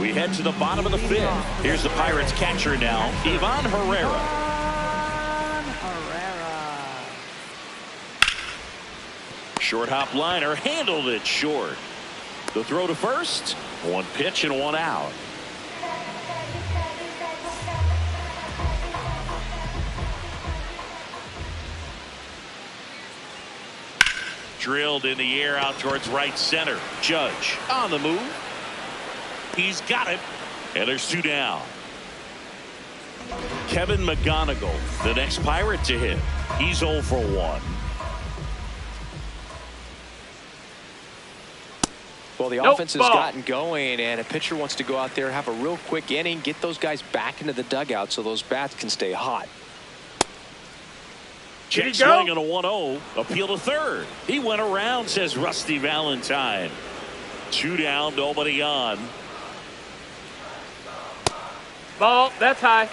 We head to the bottom of the fifth. Here's the Pirates catcher now, Ivan Herrera. Short hop liner handled it short. The throw to first. One pitch and one out. Drilled in the air out towards right center. Judge on the move. He's got it. And there's 2 down. Kevin McGonigal, the next Pirate to hit. He's 0 for 1. Well, the offense has gotten going, and a pitcher wants to go out there, have a real quick inning, get those guys back into the dugout so those bats can stay hot. Check swing on a 1-0. Appeal to third. He went around, says Rusty Valentine. 2 down, nobody on. Ball, that's high.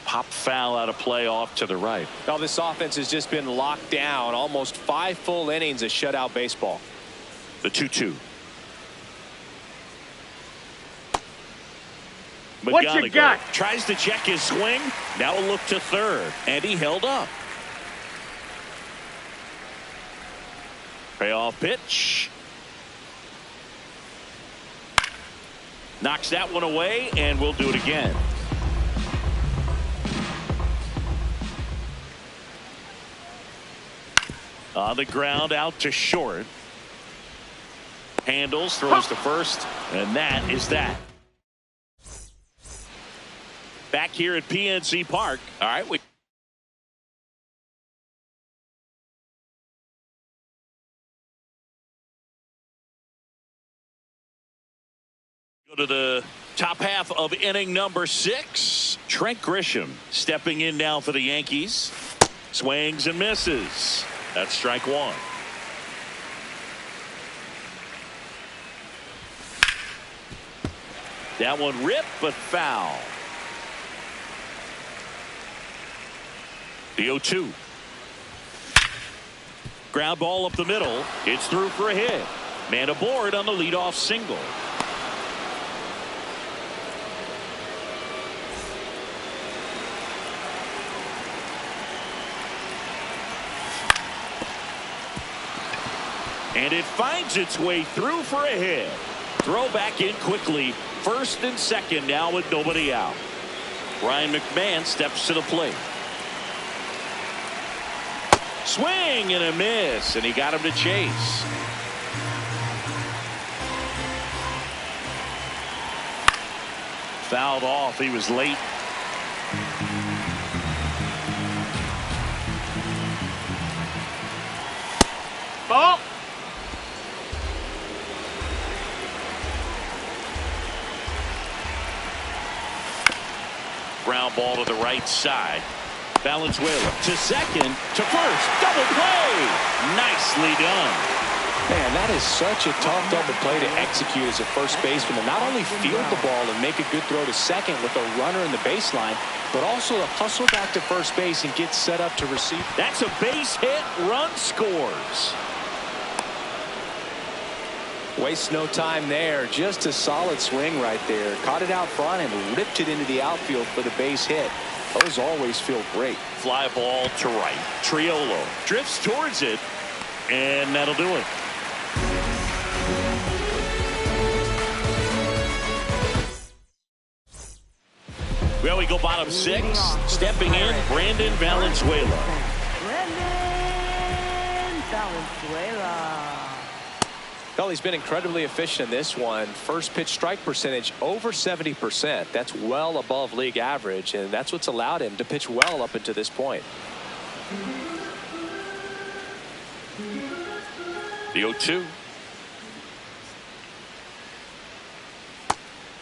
Pop foul out of play off to the right. Now this offense has just been locked down. Almost 5 full innings of shutout baseball. The 2-2. What you got? Tries to check his swing. Now a look to third. And he held up. Payoff pitch. Knocks that one away, and we'll do it again. On the ground, out to short. Handles, throws to first, and that is that. Back here at PNC Park. All right, we go to the top half of inning number 6. Trent Grisham stepping in now for the Yankees. Swings and misses. That's strike 1. That one ripped, but foul. The 0-2. Ground ball up the middle. It's through for a hit. Man aboard on the leadoff single. And it finds its way through for a hit. Throw back in quickly. First and second now with nobody out. Ryan McMahon steps to the plate. Swing and a miss, and he got him to chase. Fouled off. He was late. Ball. Ground ball to the right side. Valenzuela to second, to first. Double play. Nicely done. Man, that is such a tough double play to execute as a first baseman, and not only field the ball and make a good throw to second with a runner in the baseline, but also to hustle back to first base and get set up to receive. That's a base hit. Run scores. Waste no time there. Just a solid swing right there. Caught it out front and ripped it into the outfield for the base hit. Those always feel great. Fly ball to right. Triolo drifts towards it, and that'll do it. Well, we go bottom 6. Stepping in, Brandon Valenzuela. Brandon Valenzuela. Well, he's been incredibly efficient in this one. First pitch strike percentage over 70%. That's well above league average, and that's what's allowed him to pitch well up until this point. The 0-2.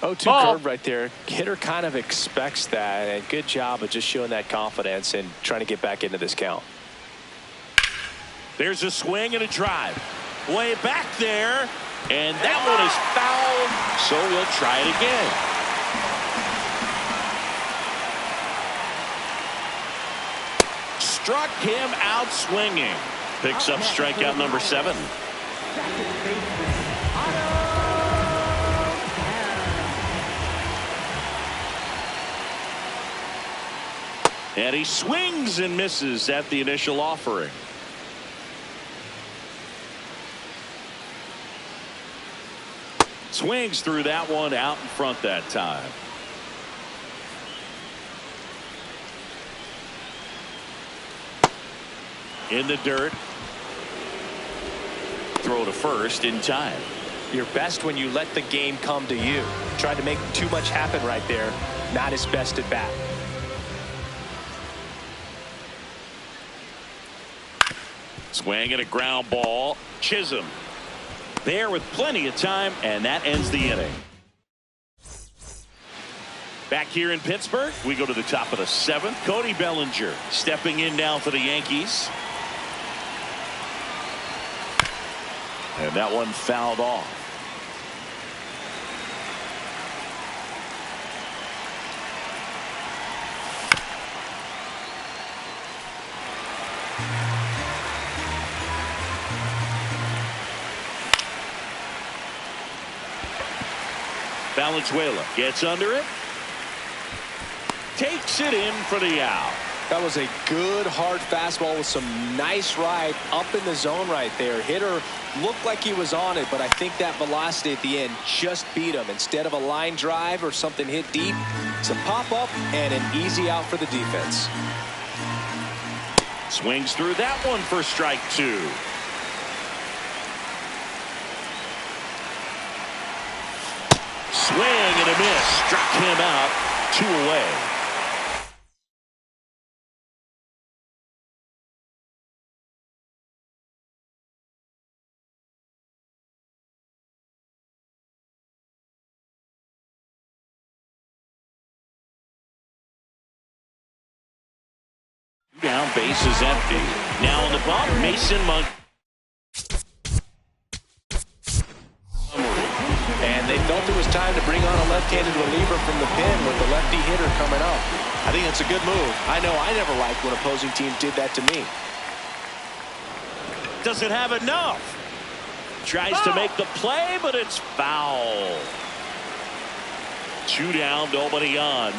0-2 Ball. curve right there. Hitter kind of expects that, and good job of just showing that confidence and trying to get back into this count. There's a swing and a drive. Way back there, and that one is foul, so we'll try it again. Struck him out swinging. Picks up strikeout number 7. And he swings and misses at the initial offering. Swings through that one out in front that time. In the dirt. Throw to first in time. You're best when you let the game come to you. Tried to make too much happen right there. Not his best at bat. Swing and a ground ball. Chisholm there with plenty of time, and that ends the inning. Back here in Pittsburgh, we go to the top of the 7th. Cody Bellinger stepping in now for the Yankees. And that one fouled off. Valenzuela gets under it. Takes it in for the out. That was a good hard fastball with some nice ride up in the zone right there. Hitter looked like he was on it, but I think that velocity at the end just beat him. Instead of a line drive or something hit deep, it's a pop up and an easy out for the defense. Swings through that one for strike 2. Swing and a miss. Struck him out. 2 away. Down, base is empty. Now on the bump, Mason Montgomery. And they felt it was time to bring on a left-handed reliever from the pen with the lefty hitter coming up. I think it's a good move. I know I never liked when opposing teams did that to me. Doesn't have enough. Tries to make the play, but it's foul. 2 down, nobody on.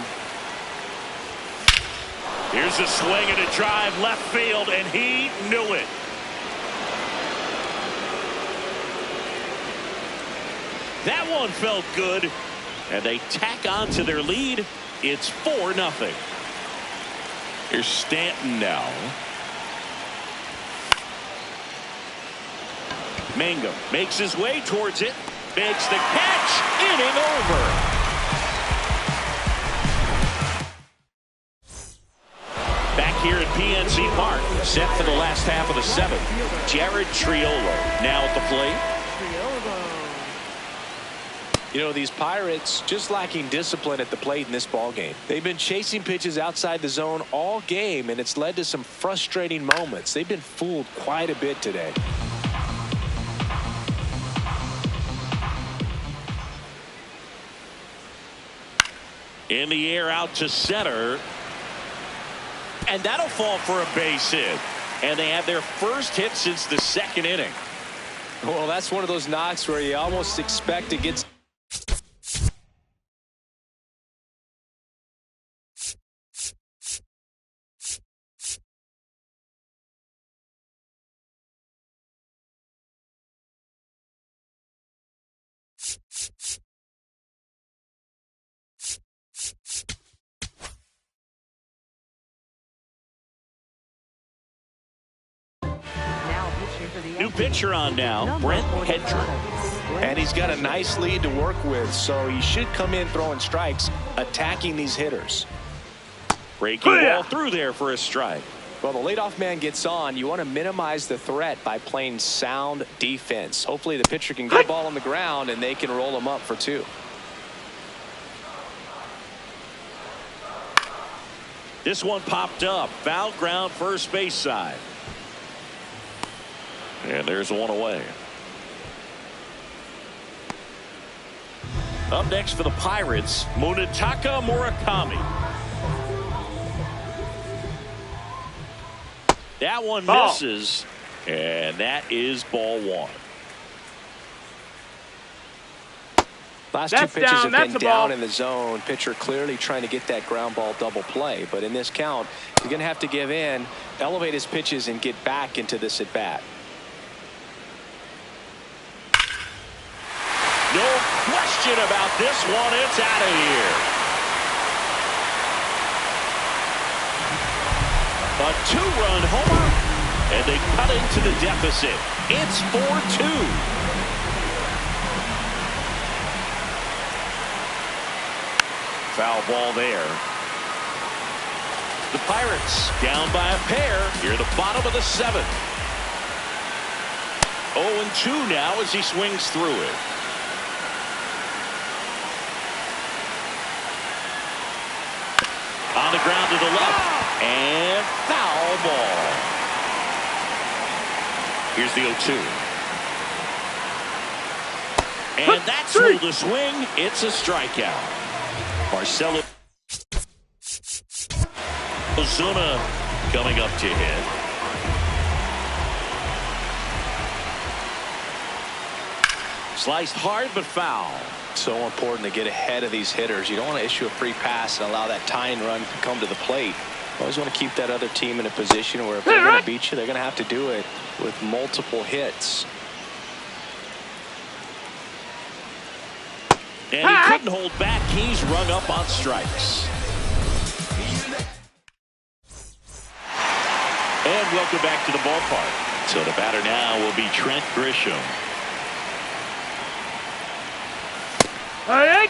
Here's a swing and a drive left field, and he knew it. That one felt good, and they tack on to their lead. It's 4-0. Here's Stanton now. Mangum makes his way towards it, makes the catch, inning over. Back here at PNC Park, set for the last half of the 7th. Jared Triolo now at the plate. You know, these Pirates just lacking discipline at the plate in this ball game. They've been chasing pitches outside the zone all game, and it's led to some frustrating moments. They've been fooled quite a bit today. In the air out to center. And that'll fall for a base hit. And they have their first hit since the 2nd inning. Well, that's one of those knocks where you almost expect to get. Now pitching for the New Yankees. pitcher on now, Number Brent 45, Hedrick. And he's got a nice lead to work with, so he should come in throwing strikes, attacking these hitters. Breaking ball through there for a strike. Well, the leadoff man gets on. You want to minimize the threat by playing sound defense. Hopefully the pitcher can get the ball on the ground and they can roll him up for 2. This one popped up. Foul ground first base side. And there's one away. Up next for the Pirates, Munetaka Murakami. That one misses, and that is ball 1. Last That's 2 pitches down. have That's been a ball. down in the zone. Pitcher clearly trying to get that ground ball double play. But in this count, he's going to have to give in, elevate his pitches, and get back into this at bat. No question about this one. It's out of here. A 2-run homer, and they cut into the deficit. It's 4-2. Foul ball there. The Pirates down by a pair near the bottom of the 7th. 0-2 now as he swings through it. On the ground to the left. And foul ball. Here's the 0-2. And that's ruled a swing. It's a strikeout. Marcelo Ozuna coming up to hit. Sliced hard but foul. So important to get ahead of these hitters. You don't want to issue a free pass and allow that tying run to come to the plate. You always want to keep that other team in a position where if they're going to beat you, they're going to have to do it with multiple hits. And he couldn't hold back. He's rung up on strikes. And welcome back to the ballpark. So the batter now will be Trent Grisham. Hey!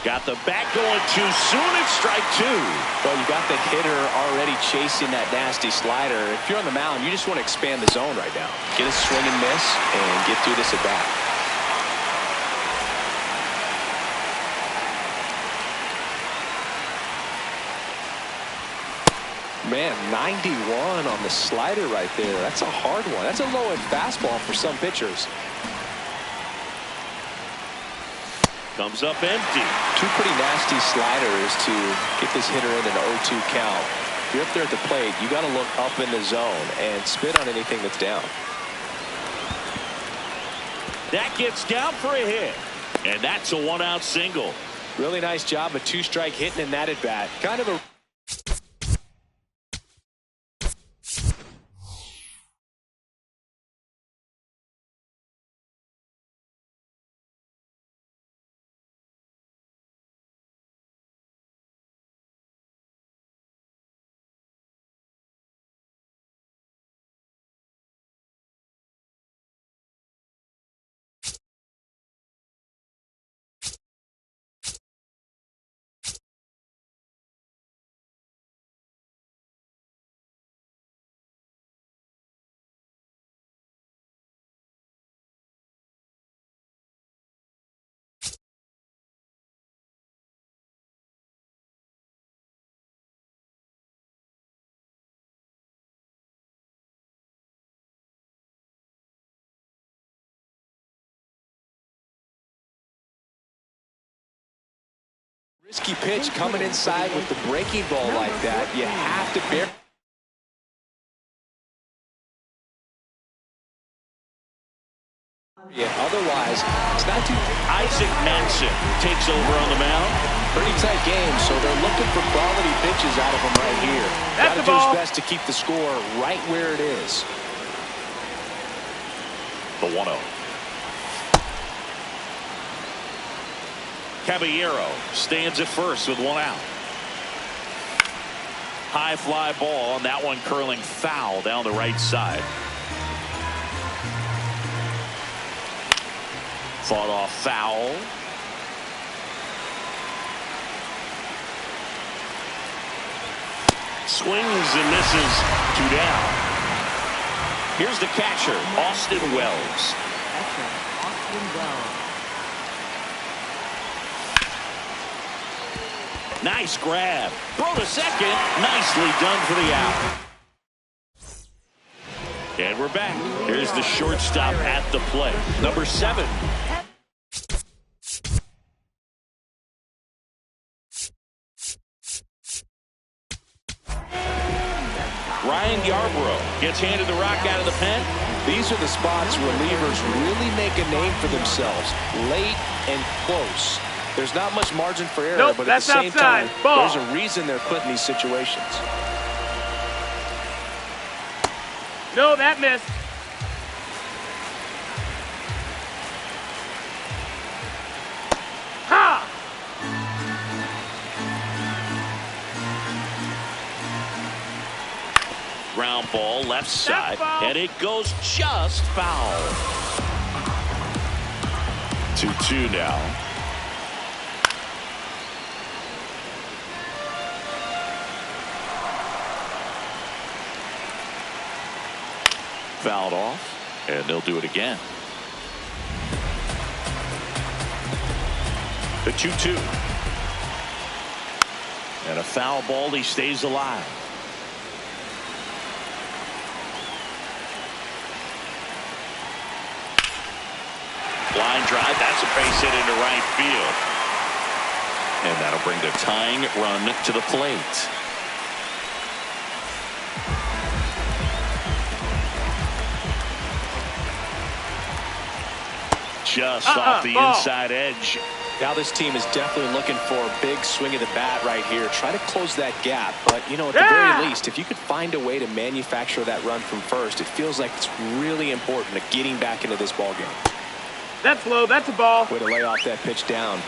Got the bat going too soon. It's strike 2. Well, you got the hitter already chasing that nasty slider. If you're on the mound, you just want to expand the zone right now. Get a swing and miss and get through this at bat. Man, 91 on the slider right there. That's a hard one. That's a low-end fastball for some pitchers. Comes up empty. 2 pretty nasty sliders to get this hitter in an 0-2 count. If you're up there at the plate, you got to look up in the zone and spit on anything that's down. That gets down for a hit. And that's a 1-out single. Really nice job, a 2-strike hitting in that at bat. Kind of a Risky pitch coming inside with the breaking ball like that. You have to bear. Yeah, otherwise, it's not too. Isaac Manson takes over on the mound. Pretty tight game, so they're looking for quality pitches out of him right here. That's Got to the do ball. his best to keep the score right where it is. The 1-0. Caballero stands at first with one out. High fly ball, and that one curling foul down the right side. Fought off foul. Swings and misses, 2 down. Here's the catcher, Austin Wells. Catcher, Austin Wells. Nice grab. Throw to second. Nicely done for the out. And we're back. Here's the shortstop at the plate. Number 7. Ryan Yarbrough gets handed the rock out of the pen. These are the spots relievers really make a name for themselves. Late and close. There's not much margin for error, Nope, but at the that's same outside. time, Ball. there's a reason they're put in these situations. No, that missed. Ha! Ground ball left side. foul. And it goes just foul. 2-2 now. Fouled off, and they'll do it again. The 2-2. And a foul ball, he stays alive. Line drive, that's a base hit into right field. And that'll bring the tying run to the plate. Just off the ball. inside edge. Now this team is definitely looking for a big swing of the bat right here. Try to close that gap. But, you know, at the very least, if you could find a way to manufacture that run from first, it feels like it's really important to getting back into this ball game. That's low. That's a ball. Way to lay off that pitch down.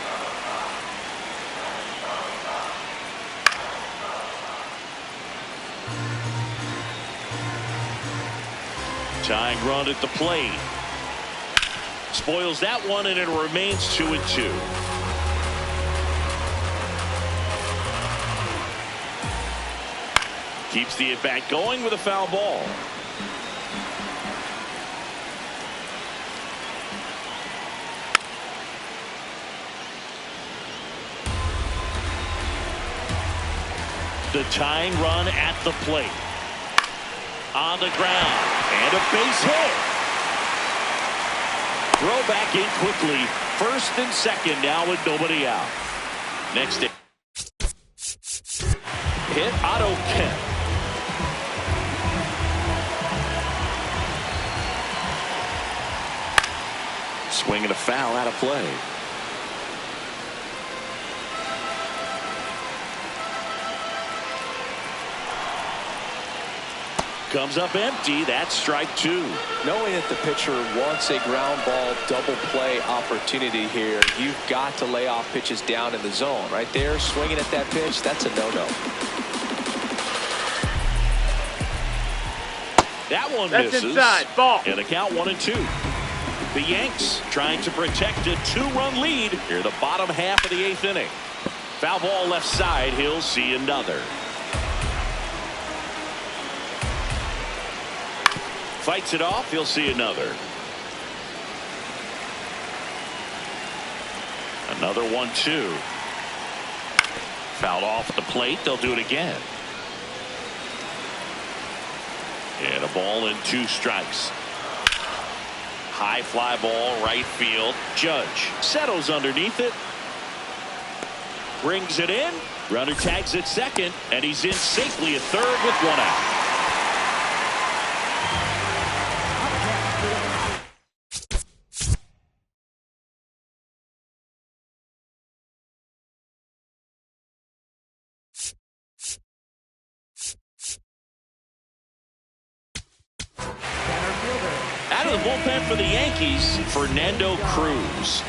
Tying run at the plate. Spoils that one, and it remains 2-2. Keeps the at-bat going with a foul ball. The tying run at the plate. On the ground. And a base hit. Throw back in quickly. First and second now with nobody out. Next hit. Otto Kemp. Swing and a foul out of play. Comes up empty. That's strike 2. Knowing that the pitcher wants a ground ball double play opportunity here, you've got to lay off pitches down in the zone. Right there, swinging at that pitch, that's a no-no. That one That's misses. inside. Ball. And the count 1-2. The Yanks trying to protect a 2-run lead here the bottom half of the 8th inning. Foul ball left side. He'll see another. Fights it off. He'll see another. Another 1-2. Fouled off the plate. They'll do it again. And a ball and 2 strikes. High fly ball right field. Judge settles underneath it. Brings it in. Runner tags at second, and he's in safely at third with one out. Out of the bullpen for the Yankees, Fernando Cruz.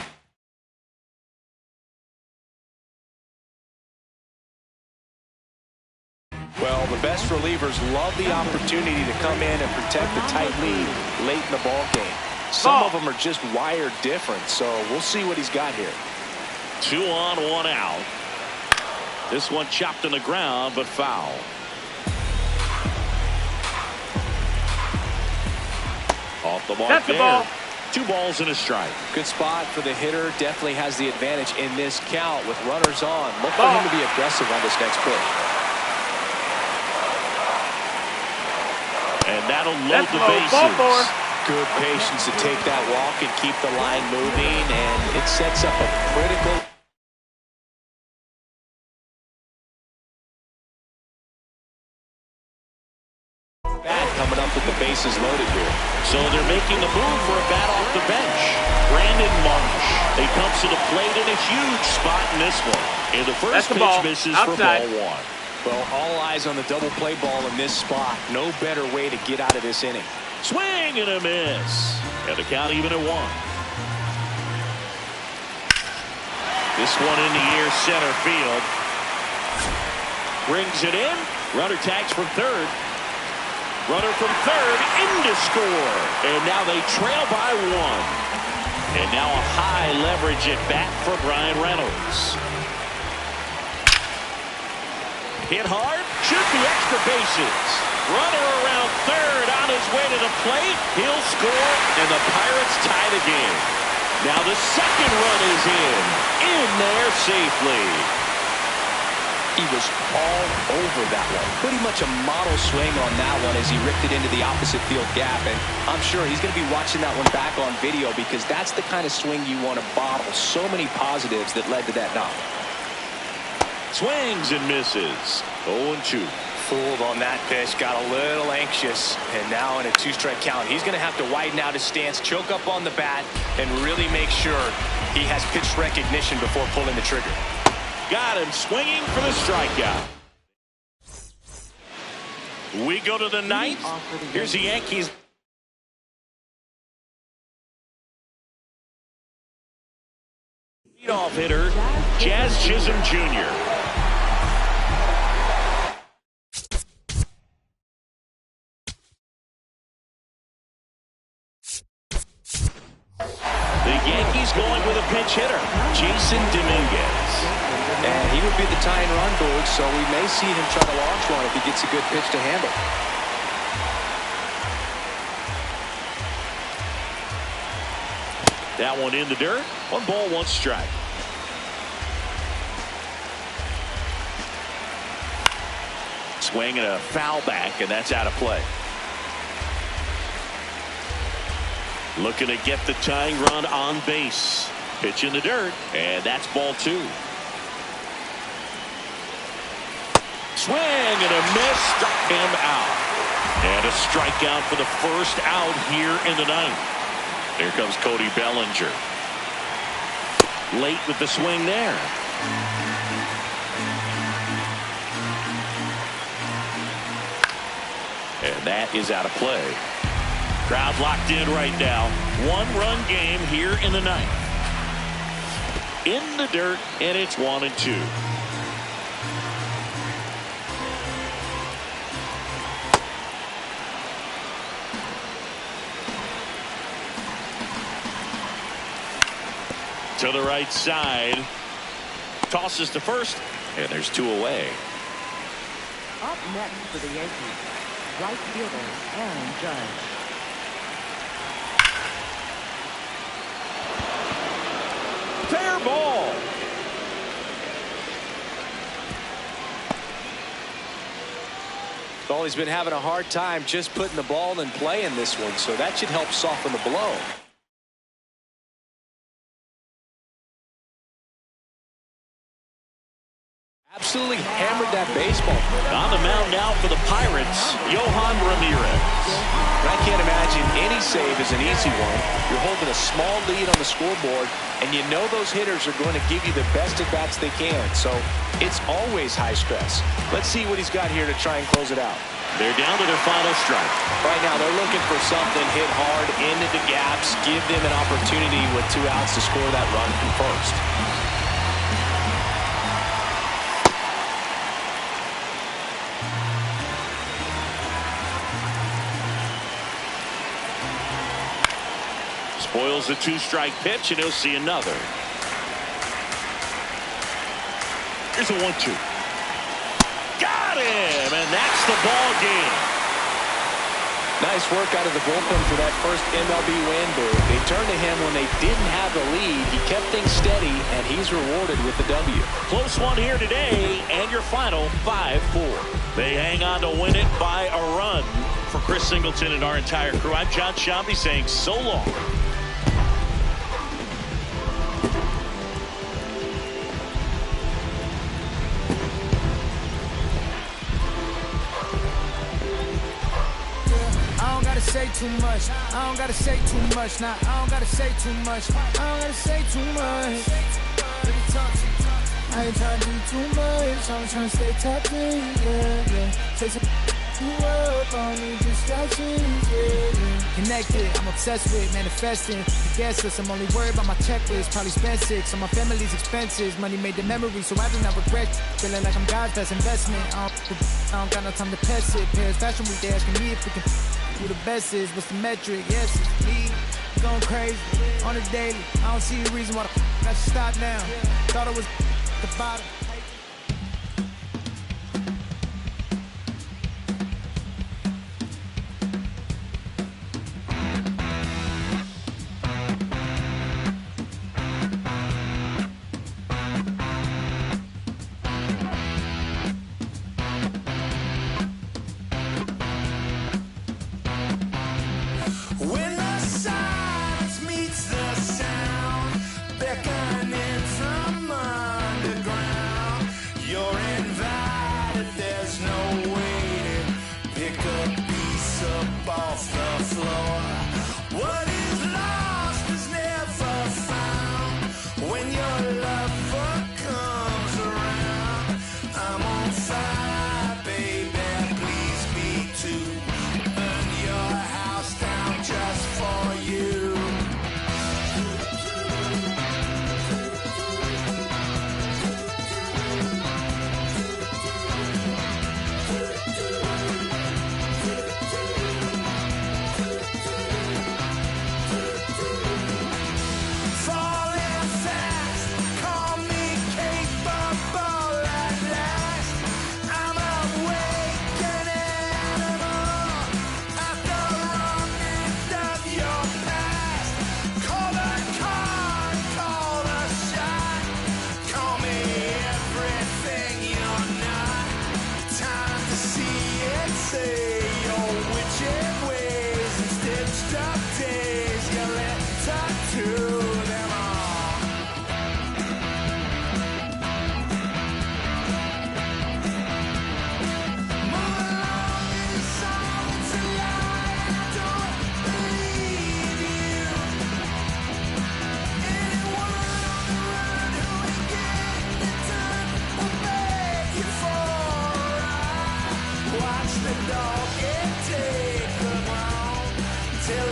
Well, the best relievers love the opportunity to come in and protect the tight lead late in the ball game. Some of them are just wired different, so we'll see what he's got here. 2 on, 1 out. This one chopped on the ground, but foul. Off the mark That's there. the ball. 2 balls and a strike. Good spot for the hitter. Definitely has the advantage in this count with runners on. Look for him to be aggressive on this next pitch. And that'll load the bases. Ball 4. Good patience to take that walk and keep the line moving, and it sets up a critical. Bat coming up with the bases loaded here. So they're making a move for a bat off the bench. Brandon Marsh. He comes to the plate in a huge spot in this one. And the first pitch ball. misses Outside. for ball 1. Well, all eyes on the double play ball in this spot. No better way to get out of this inning. Swing and a miss. And the count even at 1. This one in the air, center field. Brings it in. Runner tags from third. Runner from third in to score. And now they trail by 1. And now a high leverage at bat for Brian Reynolds. Hit hard, should be extra bases. Runner around third on his way to the plate. He'll score, and the Pirates tie the game. Now the second run is in there safely. He was all over that one. Pretty much a model swing on that one as he ripped it into the opposite field gap. And I'm sure he's going to be watching that one back on video because that's the kind of swing you want to bottle. So many positives that led to that knock. Swings and misses. 0-2. Fooled on that pitch, got a little anxious, and now in a 2-strike count, he's going to have to widen out his stance, choke up on the bat, and really make sure he has pitch recognition before pulling the trigger. Got him swinging for the strikeout. We go to the 9th. Here's the Yankees. Leadoff hitter, Jazz Chisholm Jr. The Yankees going with a pinch hitter, Jason Dominguez. And he would be the tying run, Boog, so we may see him try to launch one if he gets a good pitch to handle. That one in the dirt. 1 ball, 1 strike. Swing and a foul back, and that's out of play. Looking to get the tying run on base. Pitch in the dirt, and that's ball 2. Swing and a miss, struck him out. And a strikeout for the first out here in the 9th. Here comes Cody Bellinger. Late with the swing there. And that is out of play. Crowd locked in right now. 1-run game here in the 9th. In the dirt, and it's 1-2. To the right side. Tosses to first, and there's 2 away. Up next for the Yankees, right fielder Aaron Judge. Fair ball. Well, he's been having a hard time just putting the ball in play in this one, so that should help soften the blow. baseball. On the mound now for the Pirates, Yohan Ramirez. I can't imagine any save is an easy one. You're holding a small lead on the scoreboard, and you know those hitters are going to give you the best at-bats they can. So it's always high stress. Let's see what he's got here to try and close it out. They're down to their final strike. Right now, they're looking for something hit hard into the gaps, give them an opportunity with 2 outs to score that run from first. Spoils the 2-strike pitch, and he'll see another. Here's a 1-2. Got him, and that's the ball game. Nice work out of the bullpen for that first MLB win, Boo. They turned to him when they didn't have the lead. He kept things steady, and he's rewarded with the W. Close one here today, and your final 5-4. They hang on to win it by a run. For Chris Singleton and our entire crew, I'm Jon Sciambi saying so long. Say too much. I don't gotta say too much. Nah, I don't gotta say too much. I don't gotta say too much. I ain't trying to do too much. I'm trying to stay tapped in, yeah. Take some up on me distractions, yeah. Connected, I'm obsessed with manifesting. The guest list, I'm only worried about my checklist. Probably spend 6 on my family's expenses. Money made the memory, so I do not regret. Feeling like I'm God's best investment. I don't got no time to pass it. Paris Fashion Week, they asking me if we can. Who the best is, what's the metric? Yes, it's me. Going crazy on the daily. I don't see a reason why I should stop now. Thought it was the bottom. When the silence meets the sound, beckoning from underground, you're invited, there's no waiting. Pick a piece up off the floor. What is lost is never found. When your lover comes around, I'm on fire, baby, please me too. Burn your house down just for you. Falling fast, call me capable at last. I'm awakening after running of your past. Call the card, call the shot. Call me everything you're not. Time to see it, say your witching ways and stitched up days. You let tattoo them all. Move along in silence and lie. I don't believe you. Anyone on the run who ain't getting the time will beg you for a ride. Watch the dog and take the ground till